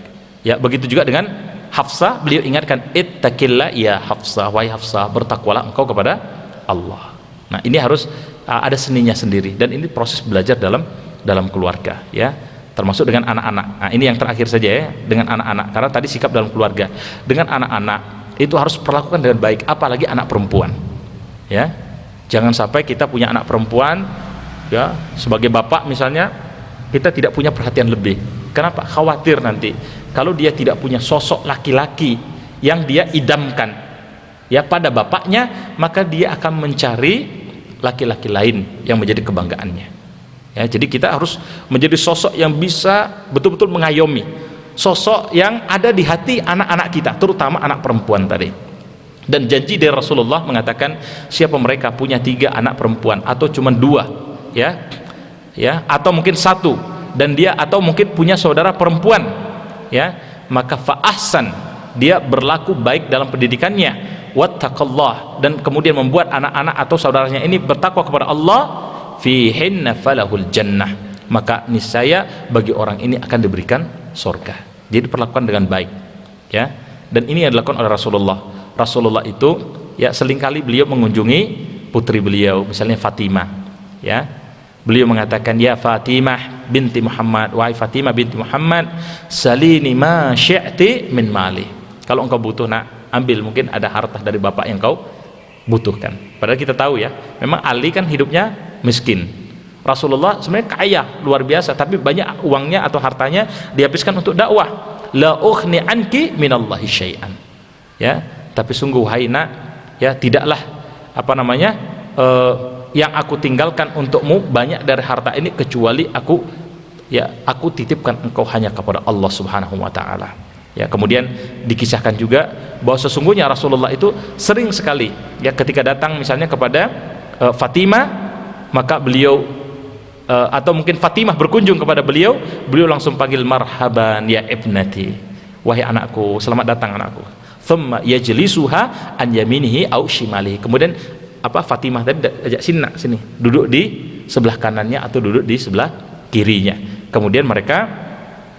ya. Begitu juga dengan Hafsah, beliau ingatkan, ittaqillah ya Hafsah, wahai Hafsah, bertakwalah engkau kepada Allah. Nah, ini harus ada seninya sendiri, dan ini proses belajar dalam keluarga, ya, termasuk dengan anak-anak. Nah, ini yang terakhir saja, ya, dengan anak-anak, karena tadi sikap dalam keluarga. Dengan anak-anak itu harus perlakukan dengan baik, apalagi anak perempuan, ya. Jangan sampai kita punya anak perempuan, ya, sebagai bapak misalnya, kita tidak punya perhatian lebih. Kenapa? Khawatir nanti kalau dia tidak punya sosok laki-laki yang dia idamkan, ya, pada bapaknya, maka dia akan mencari laki-laki lain yang menjadi kebanggaannya, ya. Jadi kita harus menjadi sosok yang bisa betul-betul mengayomi, sosok yang ada di hati anak-anak kita, terutama anak perempuan tadi. Dan janji dari Rasulullah mengatakan, siapa mereka punya 3 anak perempuan, atau cuma 2, ya, atau mungkin 1, dan dia atau mungkin punya saudara perempuan, ya, maka fa'ahsan, dia berlaku baik dalam pendidikannya, wattaqallah, dan kemudian membuat anak-anak atau saudaranya ini bertakwa kepada Allah, fihinna falahul jannah, maka niscaya bagi orang ini akan diberikan surga. Jadi perlakukan dengan baik, ya. Dan ini yang dilakukan oleh Rasulullah. Rasulullah itu, ya, seringkali beliau mengunjungi putri beliau, misalnya Fatimah, ya. Beliau mengatakan, ya Fatimah binti Muhammad, wahai Fatimah binti Muhammad, salini ma syi'ti min mali, kalau engkau butuh, nak, ambil, mungkin ada harta dari bapak yang kau butuhkan. Padahal kita tahu, ya, memang Ali kan hidupnya miskin. Rasulullah sebenarnya kaya luar biasa, tapi banyak uangnya atau hartanya dihabiskan untuk dakwah. La ukhni anki minallahi syai'an, ya, tapi sungguh wahai nak, ya, tidaklah apa namanya, yang aku tinggalkan untukmu banyak dari harta ini, kecuali aku titipkan engkau hanya kepada Allah Subhanahu wa taala, ya. Kemudian dikisahkan juga bahwa sesungguhnya Rasulullah itu sering sekali, ya, ketika datang misalnya kepada Fatimah, maka beliau atau mungkin Fatimah berkunjung kepada beliau, beliau langsung panggil, marhaban ya ibnati, wahai anakku, selamat datang anakku. Thumma yajlisuha an yaminihi au shimalihi, kemudian apa, Fatimah tadi ajak sini, nak, sini, duduk di sebelah kanannya atau duduk di sebelah kirinya. Kemudian mereka,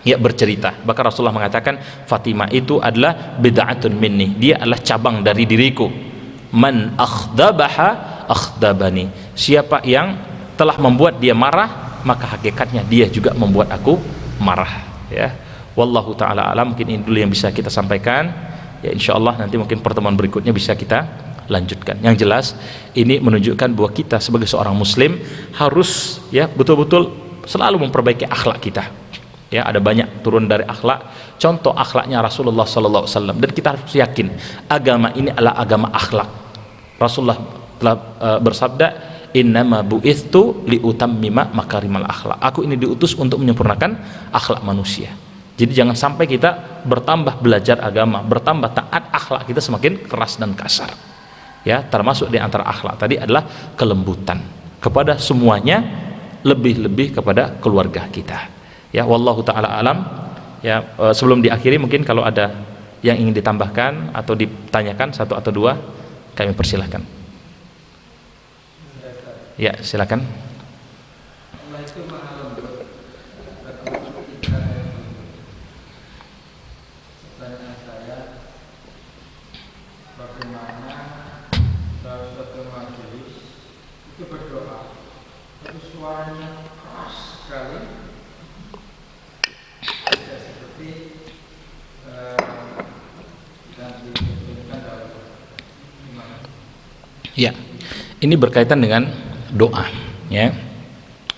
ya, bercerita. Bahkan Rasulullah mengatakan, Fatimah itu adalah bid'atun minni, dia adalah cabang dari diriku. Man akhdabaha akhdabani, siapa yang telah membuat dia marah, maka hakikatnya dia juga membuat aku marah, ya. Wallahu taala alam. Mungkin ini dulu yang bisa kita sampaikan, ya. Insyaallah nanti mungkin pertemuan berikutnya bisa kita lanjutkan. Yang jelas ini menunjukkan bahwa kita sebagai seorang muslim harus, ya, betul-betul selalu memperbaiki akhlak kita, ya. Ada banyak turun dari akhlak, contoh akhlaknya Rasulullah SAW, dan kita harus yakin agama ini adalah agama akhlak. Rasulullah telah bersabda, innama bu'ithtu liutammima makarimal akhlak, aku ini diutus untuk menyempurnakan akhlak manusia. Jadi jangan sampai kita bertambah belajar agama, bertambah taat, akhlak kita semakin keras dan kasar. Ya, termasuk di antara akhlak tadi adalah kelembutan kepada semuanya, lebih-lebih kepada keluarga kita. Ya, wallahu taala alam. Ya, sebelum diakhiri mungkin kalau ada yang ingin ditambahkan atau ditanyakan satu atau dua, kami persilahkan. Ya, silakan. Ya, ini berkaitan dengan doa. Ya,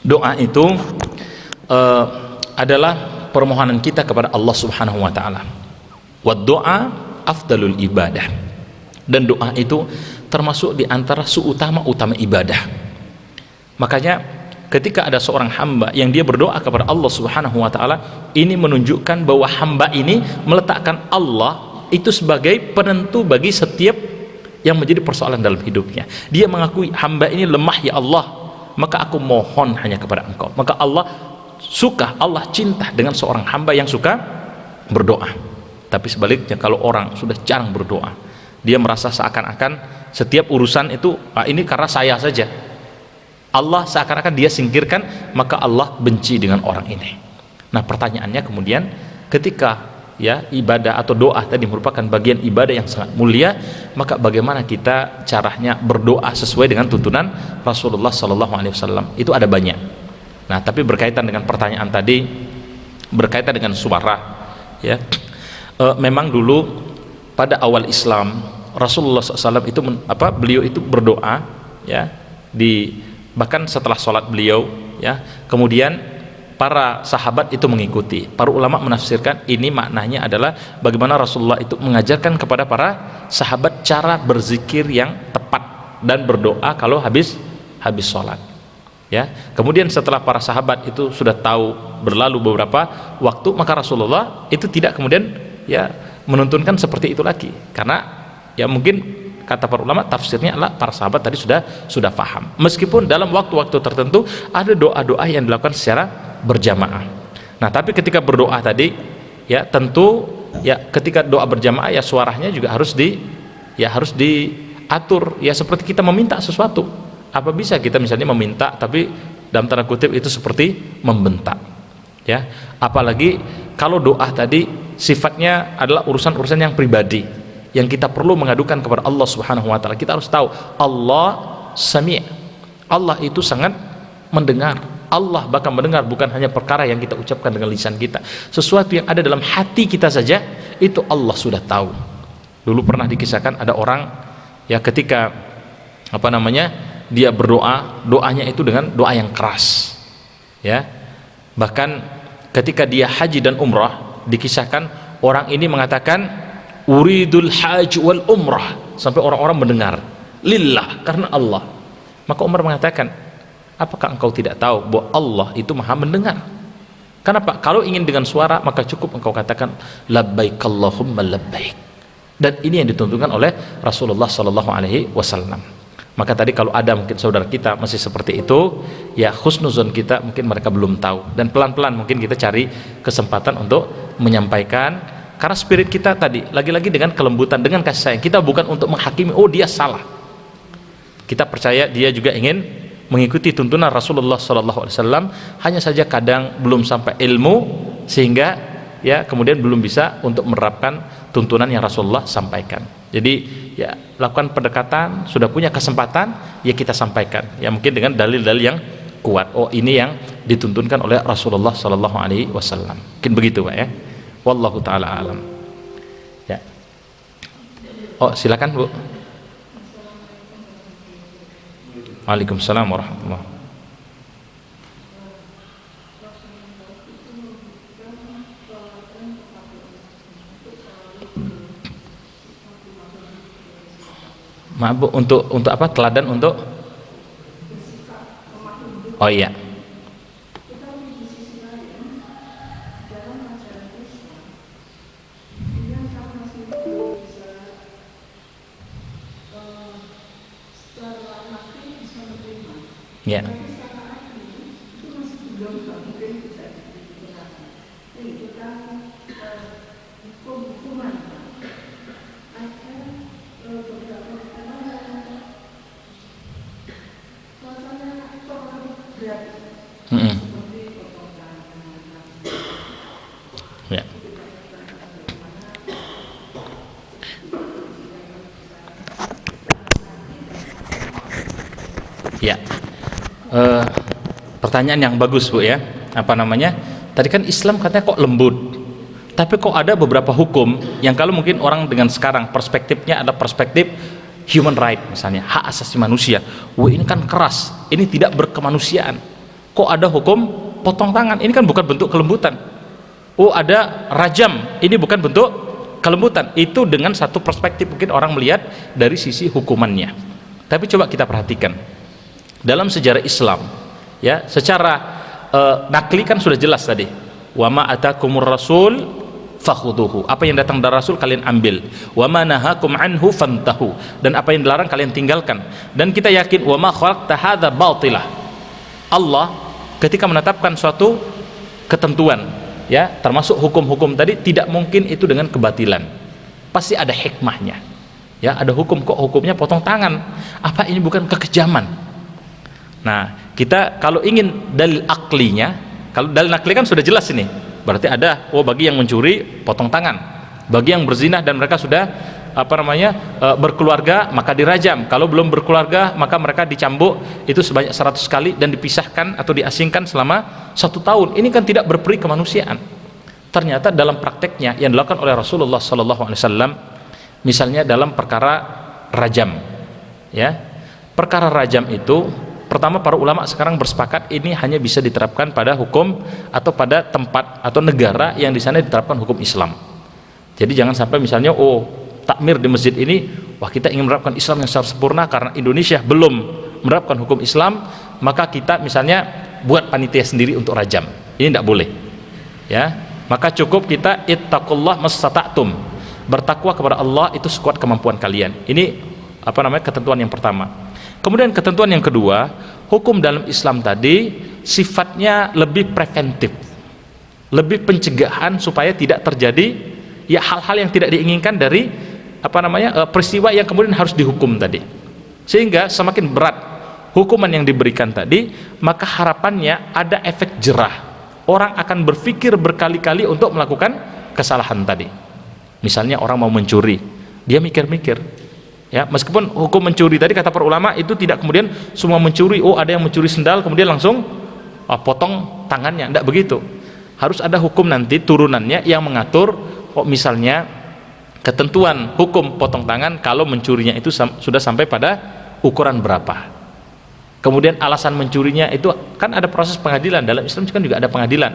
doa itu adalah permohonan kita kepada Allah Subhanahu Wa Taala. Wa doa afdalul ibadah. Dan doa itu termasuk di antara seutama-utama ibadah. Makanya ketika ada seorang hamba yang dia berdoa kepada Allah Subhanahu Wa Taala, ini menunjukkan bahwa hamba ini meletakkan Allah itu sebagai penentu bagi setiap yang menjadi persoalan dalam hidupnya. Dia mengakui, hamba ini lemah ya Allah, maka aku mohon hanya kepada Engkau. Maka Allah suka, Allah cinta dengan seorang hamba yang suka berdoa. Tapi sebaliknya, kalau orang sudah jarang berdoa, dia merasa seakan-akan setiap urusan itu ini karena saya saja, Allah seakan-akan dia singkirkan, maka Allah benci dengan orang ini. Nah, pertanyaannya kemudian, ketika ya ibadah atau doa tadi merupakan bagian ibadah yang sangat mulia, maka bagaimana kita caranya berdoa sesuai dengan tuntunan Rasulullah SAW? Itu ada banyak. Nah, tapi berkaitan dengan pertanyaan tadi, berkaitan dengan suara, ya, memang dulu pada awal Islam Rasulullah SAW itu beliau itu berdoa, ya, bahkan setelah sholat beliau, ya, kemudian para sahabat itu mengikuti. Para ulama menafsirkan ini maknanya adalah bagaimana Rasulullah itu mengajarkan kepada para sahabat cara berzikir yang tepat dan berdoa kalau habis sholat. Ya, kemudian setelah para sahabat itu sudah tahu, berlalu beberapa waktu, maka Rasulullah itu tidak kemudian ya menuntunkan seperti itu lagi, karena ya mungkin kata para ulama tafsirnya adalah para sahabat tadi sudah paham. Meskipun dalam waktu-waktu tertentu ada doa-doa yang dilakukan secara berjamaah. Nah, tapi ketika berdoa tadi, ya tentu ya ketika doa berjamaah ya suaranya juga harus diatur, ya seperti kita meminta sesuatu. Apa bisa kita misalnya meminta tapi dalam tanda kutip itu seperti membentak, ya, apalagi kalau doa tadi sifatnya adalah urusan-urusan yang pribadi yang kita perlu mengadukan kepada Allah Subhanahu Wa Taala. Kita harus tahu Allah Sami', Allah itu sangat mendengar. Allah bahkan mendengar bukan hanya perkara yang kita ucapkan dengan lisan kita, sesuatu yang ada dalam hati kita saja itu Allah sudah tahu. Dulu pernah dikisahkan ada orang ya ketika dia berdoa, doanya itu dengan doa yang keras, ya, bahkan ketika dia haji dan umrah dikisahkan orang ini mengatakan uridul haj wal umrah, sampai orang-orang mendengar, lillah, karena Allah. Maka Umar mengatakan, apakah engkau tidak tahu bahwa Allah itu maha mendengar? Kenapa? Kalau ingin dengan suara maka cukup engkau katakan labbaik Allahumma labbaik. Dan ini yang dituntunkan oleh Rasulullah SAW. Maka tadi kalau ada mungkin saudara kita masih seperti itu, ya husnuzon kita mungkin mereka belum tahu, dan pelan-pelan mungkin kita cari kesempatan untuk menyampaikan, karena spirit kita tadi lagi-lagi dengan kelembutan, dengan kasih sayang. Kita bukan untuk menghakimi, oh dia salah. Kita percaya dia juga ingin mengikuti tuntunan Rasulullah SAW, hanya saja kadang belum sampai ilmu sehingga ya kemudian belum bisa untuk menerapkan tuntunan yang Rasulullah sampaikan. Jadi ya lakukan pendekatan, sudah punya kesempatan ya kita sampaikan, ya mungkin dengan dalil-dalil yang kuat. Oh ini yang dituntunkan oleh Rasulullah SAW. Mungkin begitu Pak ya. Wallahu taala alam. Ya. Oh silakan Bu. Waalaikumsalam warahmatullahi. Maaf Bu, untuk apa? Teladan untuk? Oh iya. Ya. Mm-mm. Ya. Ya. Pertanyaan yang bagus, Bu, ya. Apa namanya? Tadi kan Islam katanya kok lembut. Tapi kok ada beberapa hukum yang kalau mungkin orang dengan sekarang perspektifnya ada perspektif human right, misalnya hak asasi manusia. Wah, ini kan keras, ini tidak berkemanusiaan. Kok ada hukum potong tangan? Ini kan bukan bentuk kelembutan. Oh, ada rajam, ini bukan bentuk kelembutan. Itu dengan satu perspektif mungkin orang melihat dari sisi hukumannya. Tapi coba kita perhatikan dalam sejarah Islam, ya, secara nakli kan sudah jelas tadi. Wa ma atakumur rasul fakhuduhu, apa yang datang dari Rasul kalian ambil. Wa ma nahakum anhu fantahu, dan apa yang dilarang kalian tinggalkan. Dan kita yakin wa ma khalaqta hadza batilah, Allah ketika menetapkan suatu ketentuan, ya, termasuk hukum-hukum tadi, tidak mungkin itu dengan kebatilan, pasti ada hikmahnya. Ya, ada hukum, kok hukumnya potong tangan, apa ini bukan kekejaman? Nah, kita kalau ingin dalil aklinya, kalau dalil akli kan sudah jelas ini, berarti ada, oh, bagi yang mencuri potong tangan, bagi yang berzina dan mereka sudah berkeluarga maka dirajam, kalau belum berkeluarga maka mereka dicambuk itu sebanyak 100 kali dan dipisahkan atau diasingkan selama 1 tahun. Ini kan tidak berperi kemanusiaan. Ternyata dalam prakteknya yang dilakukan oleh Rasulullah SAW, misalnya dalam perkara rajam, ya, perkara rajam itu pertama para ulama sekarang bersepakat ini hanya bisa diterapkan pada hukum atau pada tempat atau negara yang di sana diterapkan hukum Islam. Jadi jangan sampai misalnya, oh, takmir di masjid ini, wah, kita ingin menerapkan Islam yang secara sempurna karena Indonesia belum menerapkan hukum Islam, maka kita misalnya buat panitia sendiri untuk rajam. Ini tidak boleh, ya. Maka cukup kita ittaqullah mastata'tum, bertakwa kepada Allah itu sekuat kemampuan kalian. Ini ketentuan yang pertama. Kemudian ketentuan yang kedua, hukum dalam Islam tadi sifatnya lebih preventif, lebih pencegahan supaya tidak terjadi, ya, hal-hal yang tidak diinginkan dari peristiwa yang kemudian harus dihukum tadi. Sehingga semakin berat hukuman yang diberikan tadi, maka harapannya ada efek jerah, orang akan berpikir berkali-kali untuk melakukan kesalahan tadi. Misalnya orang mau mencuri, dia mikir-mikir, ya, meskipun hukum mencuri tadi kata para ulama itu tidak kemudian semua mencuri, oh, ada yang mencuri sendal kemudian langsung potong tangannya, tidak begitu. Harus ada hukum nanti turunannya yang mengatur, oh, misalnya ketentuan hukum potong tangan kalau mencurinya itu sudah sampai pada ukuran berapa. Kemudian alasan mencurinya itu kan ada proses pengadilan, dalam Islam kan juga ada pengadilan.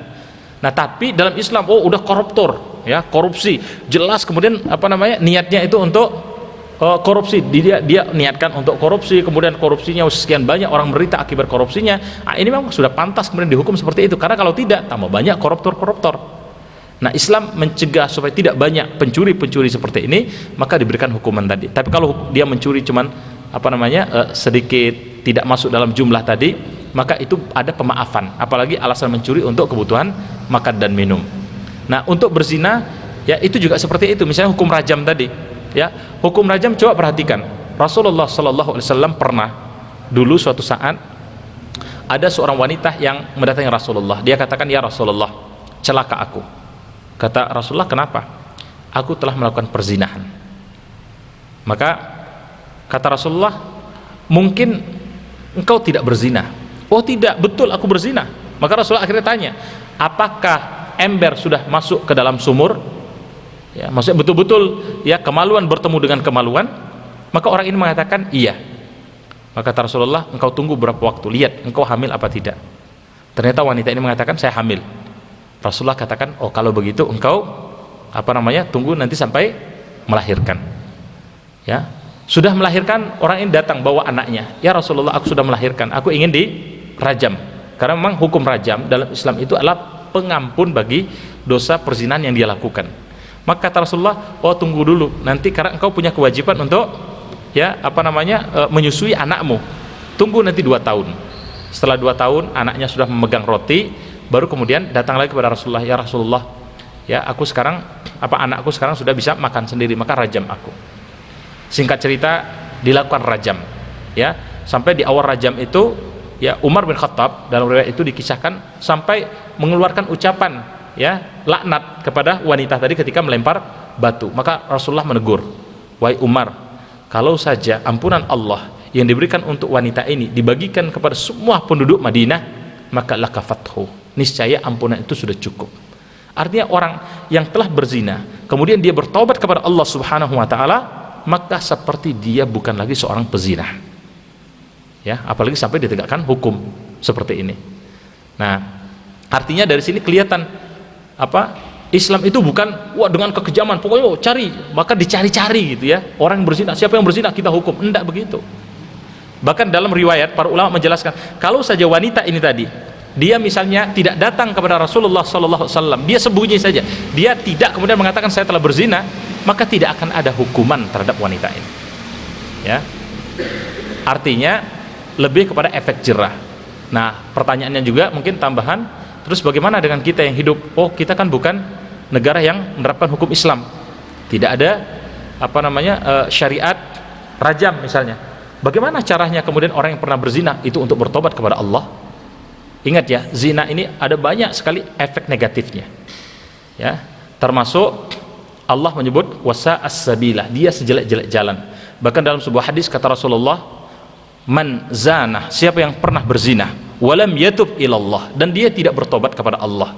Nah, tapi dalam Islam, oh, udah koruptor, ya, korupsi jelas, kemudian niatnya itu untuk korupsi, dia niatkan untuk korupsi, kemudian korupsinya sekian banyak orang menderita akibat korupsinya. Nah, ini memang sudah pantas kemudian dihukum seperti itu, karena kalau tidak tambah banyak koruptor. Nah, Islam mencegah supaya tidak banyak pencuri-pencuri seperti ini, maka diberikan hukuman tadi. Tapi kalau dia mencuri cuman sedikit, tidak masuk dalam jumlah tadi, maka itu ada pemaafan, apalagi alasan mencuri untuk kebutuhan makan dan minum. Nah, untuk berzina, ya, itu juga seperti itu. Misalnya hukum rajam tadi, ya, hukum rajam, coba perhatikan, Rasulullah SAW pernah dulu suatu saat ada seorang wanita yang mendatangi Rasulullah. Dia katakan, ya Rasulullah, celaka aku. Kata Rasulullah, kenapa? Aku telah melakukan perzinahan. Maka kata Rasulullah, mungkin engkau tidak berzina. Oh, tidak, betul aku berzina. Maka Rasulullah akhirnya tanya, apakah ember sudah masuk ke dalam sumur? Ya, maksudnya betul-betul, ya, kemaluan bertemu dengan kemaluan. Maka orang ini mengatakan iya. Maka kata Rasulullah, engkau tunggu berapa waktu, lihat engkau hamil apa tidak. Ternyata wanita ini mengatakan, saya hamil. Rasulullah katakan, oh, kalau begitu engkau tunggu nanti sampai melahirkan. Ya, sudah melahirkan, orang ini datang bawa anaknya. Ya Rasulullah, aku sudah melahirkan, aku ingin dirajam. Karena memang hukum rajam dalam Islam itu adalah pengampun bagi dosa perzinahan yang dia lakukan. Maka kata Rasulullah, oh, tunggu dulu, nanti karena engkau punya kewajiban untuk, ya, menyusui anakmu. Tunggu nanti 2 tahun. Setelah 2 tahun anaknya sudah memegang roti, baru kemudian datang lagi kepada Rasulullah, ya Rasulullah, ya aku sekarang anakku sekarang sudah bisa makan sendiri, maka rajam aku. Singkat cerita, dilakukan rajam, ya. Sampai di awal rajam itu, ya, Umar bin Khattab dalam riwayat itu dikisahkan sampai mengeluarkan ucapan, ya, laknat kepada wanita tadi ketika melempar batu. Maka Rasulullah menegur, wahai Umar, kalau saja ampunan Allah yang diberikan untuk wanita ini dibagikan kepada semua penduduk Madinah, maka lakafathu, niscaya ampunan itu sudah cukup. Artinya orang yang telah berzina kemudian dia bertobat kepada Allah Subhanahu wa taala, maka seperti dia bukan lagi seorang pezina, ya, apalagi sampai ditegakkan hukum seperti ini. Nah, artinya dari sini kelihatan Islam itu bukan dengan kekejaman, pokoknya cari, maka dicari-cari gitu, ya, orang yang berzina, siapa yang berzina kita hukum, enggak begitu. Bahkan dalam riwayat para ulama menjelaskan, kalau saja wanita ini tadi dia misalnya tidak datang kepada Rasulullah SAW, dia sembunyi saja, dia tidak kemudian mengatakan saya telah berzina, maka tidak akan ada hukuman terhadap wanita ini, ya. Artinya lebih kepada efek jerah. Nah, pertanyaannya juga mungkin tambahan, terus bagaimana dengan kita yang hidup, kita kan bukan negara yang menerapkan hukum Islam, tidak ada syariat rajam misalnya, bagaimana caranya kemudian orang yang pernah berzina itu untuk bertobat kepada Allah? Ingat ya, zina ini ada banyak sekali efek negatifnya, ya, termasuk Allah menyebut wasa as-sabila, dia sejelek-jelek jalan. Bahkan dalam sebuah hadis kata Rasulullah, man zana, siapa yang pernah berzina, walam yatub ilallah, dan dia tidak bertobat kepada Allah,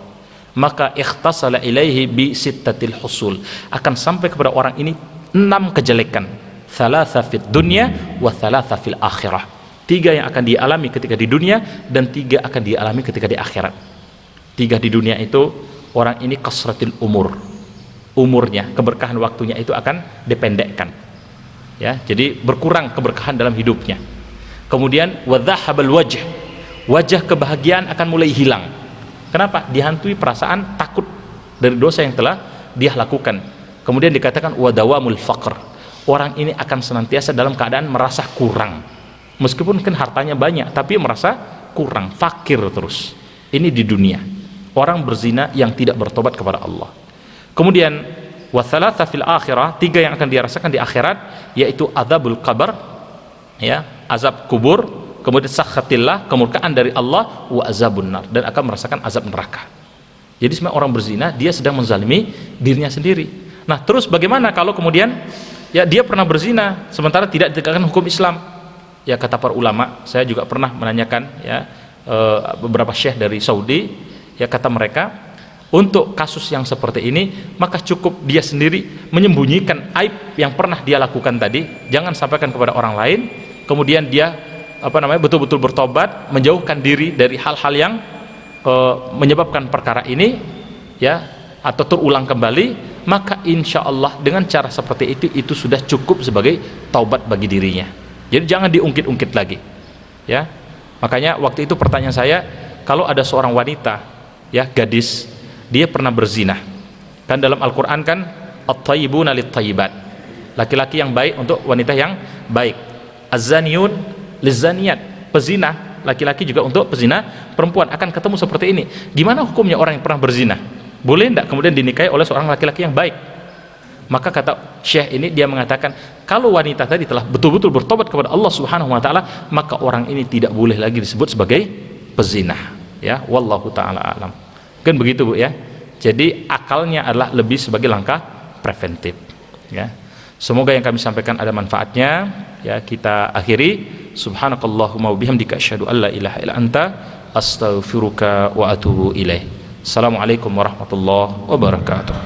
maka ikhtasala ilaihi bi sittatil husul, akan sampai kepada orang ini 6 kejelekan, thalatha fid dunya wa thalatha fil akhirah, 3 yang akan dialami ketika di dunia dan 3 akan dialami ketika di akhirat. 3 di dunia itu, orang ini kasratil umurnya, keberkahan waktunya itu akan dipendekkan, ya, jadi berkurang keberkahan dalam hidupnya. Kemudian wadhahabal wajah kebahagiaan akan mulai hilang. Kenapa? Dihantui perasaan takut dari dosa yang telah dia lakukan. Kemudian dikatakan wadawamul faqr, orang ini akan senantiasa dalam keadaan merasa kurang, meskipun kan hartanya banyak tapi merasa kurang, fakir terus. Ini di dunia, orang berzina yang tidak bertobat kepada Allah. Kemudian wathalatha fil akhirah, 3 yang akan dirasakan di akhirat, yaitu azabul qabr, ya, azab kubur, kemudian sakhatillah, kemurkaan dari Allah, wa azabun nar, dan akan merasakan azab neraka. Jadi sebenarnya orang berzina dia sedang menzalimi dirinya sendiri. Nah, terus bagaimana kalau kemudian, ya, dia pernah berzina sementara tidak ditegakkan hukum Islam? Ya, kata para ulama, saya juga pernah menanyakan, ya, beberapa syekh dari Saudi, ya, kata mereka, untuk kasus yang seperti ini maka cukup dia sendiri menyembunyikan aib yang pernah dia lakukan tadi, jangan sampaikan kepada orang lain, kemudian dia betul-betul bertobat, menjauhkan diri dari hal-hal yang menyebabkan perkara ini, ya, atau terulang kembali, maka insya Allah dengan cara seperti itu sudah cukup sebagai taubat bagi dirinya. Jadi jangan diungkit-ungkit lagi, ya. Makanya waktu itu pertanyaan saya, kalau ada seorang wanita, ya, gadis, dia pernah berzina, kan dalam Al-Quran kan at-tayyibuna lit-tayyibat, laki-laki yang baik untuk wanita yang baik, az-zaniyun liz-zaniyat, pezina laki-laki juga untuk pezina perempuan, akan ketemu seperti ini. Gimana hukumnya orang yang pernah berzina? Boleh tidak kemudian dinikahi oleh seorang laki-laki yang baik? Maka kata syekh ini, dia mengatakan kalau wanita tadi telah betul-betul bertobat kepada Allah Subhanahu wa taala, maka orang ini tidak boleh lagi disebut sebagai pezina, ya, wallahu taala alam. Kan begitu, Bu, ya. Jadi akalnya adalah lebih sebagai langkah preventif, ya. Semoga yang kami sampaikan ada manfaatnya, ya. Kita akhiri, subhanakallahumma wa bihamdika asyhadu an la ilaha illa anta astaghfiruka wa atubu ilaih. Assalamualaikum warahmatullahi wabarakatuh.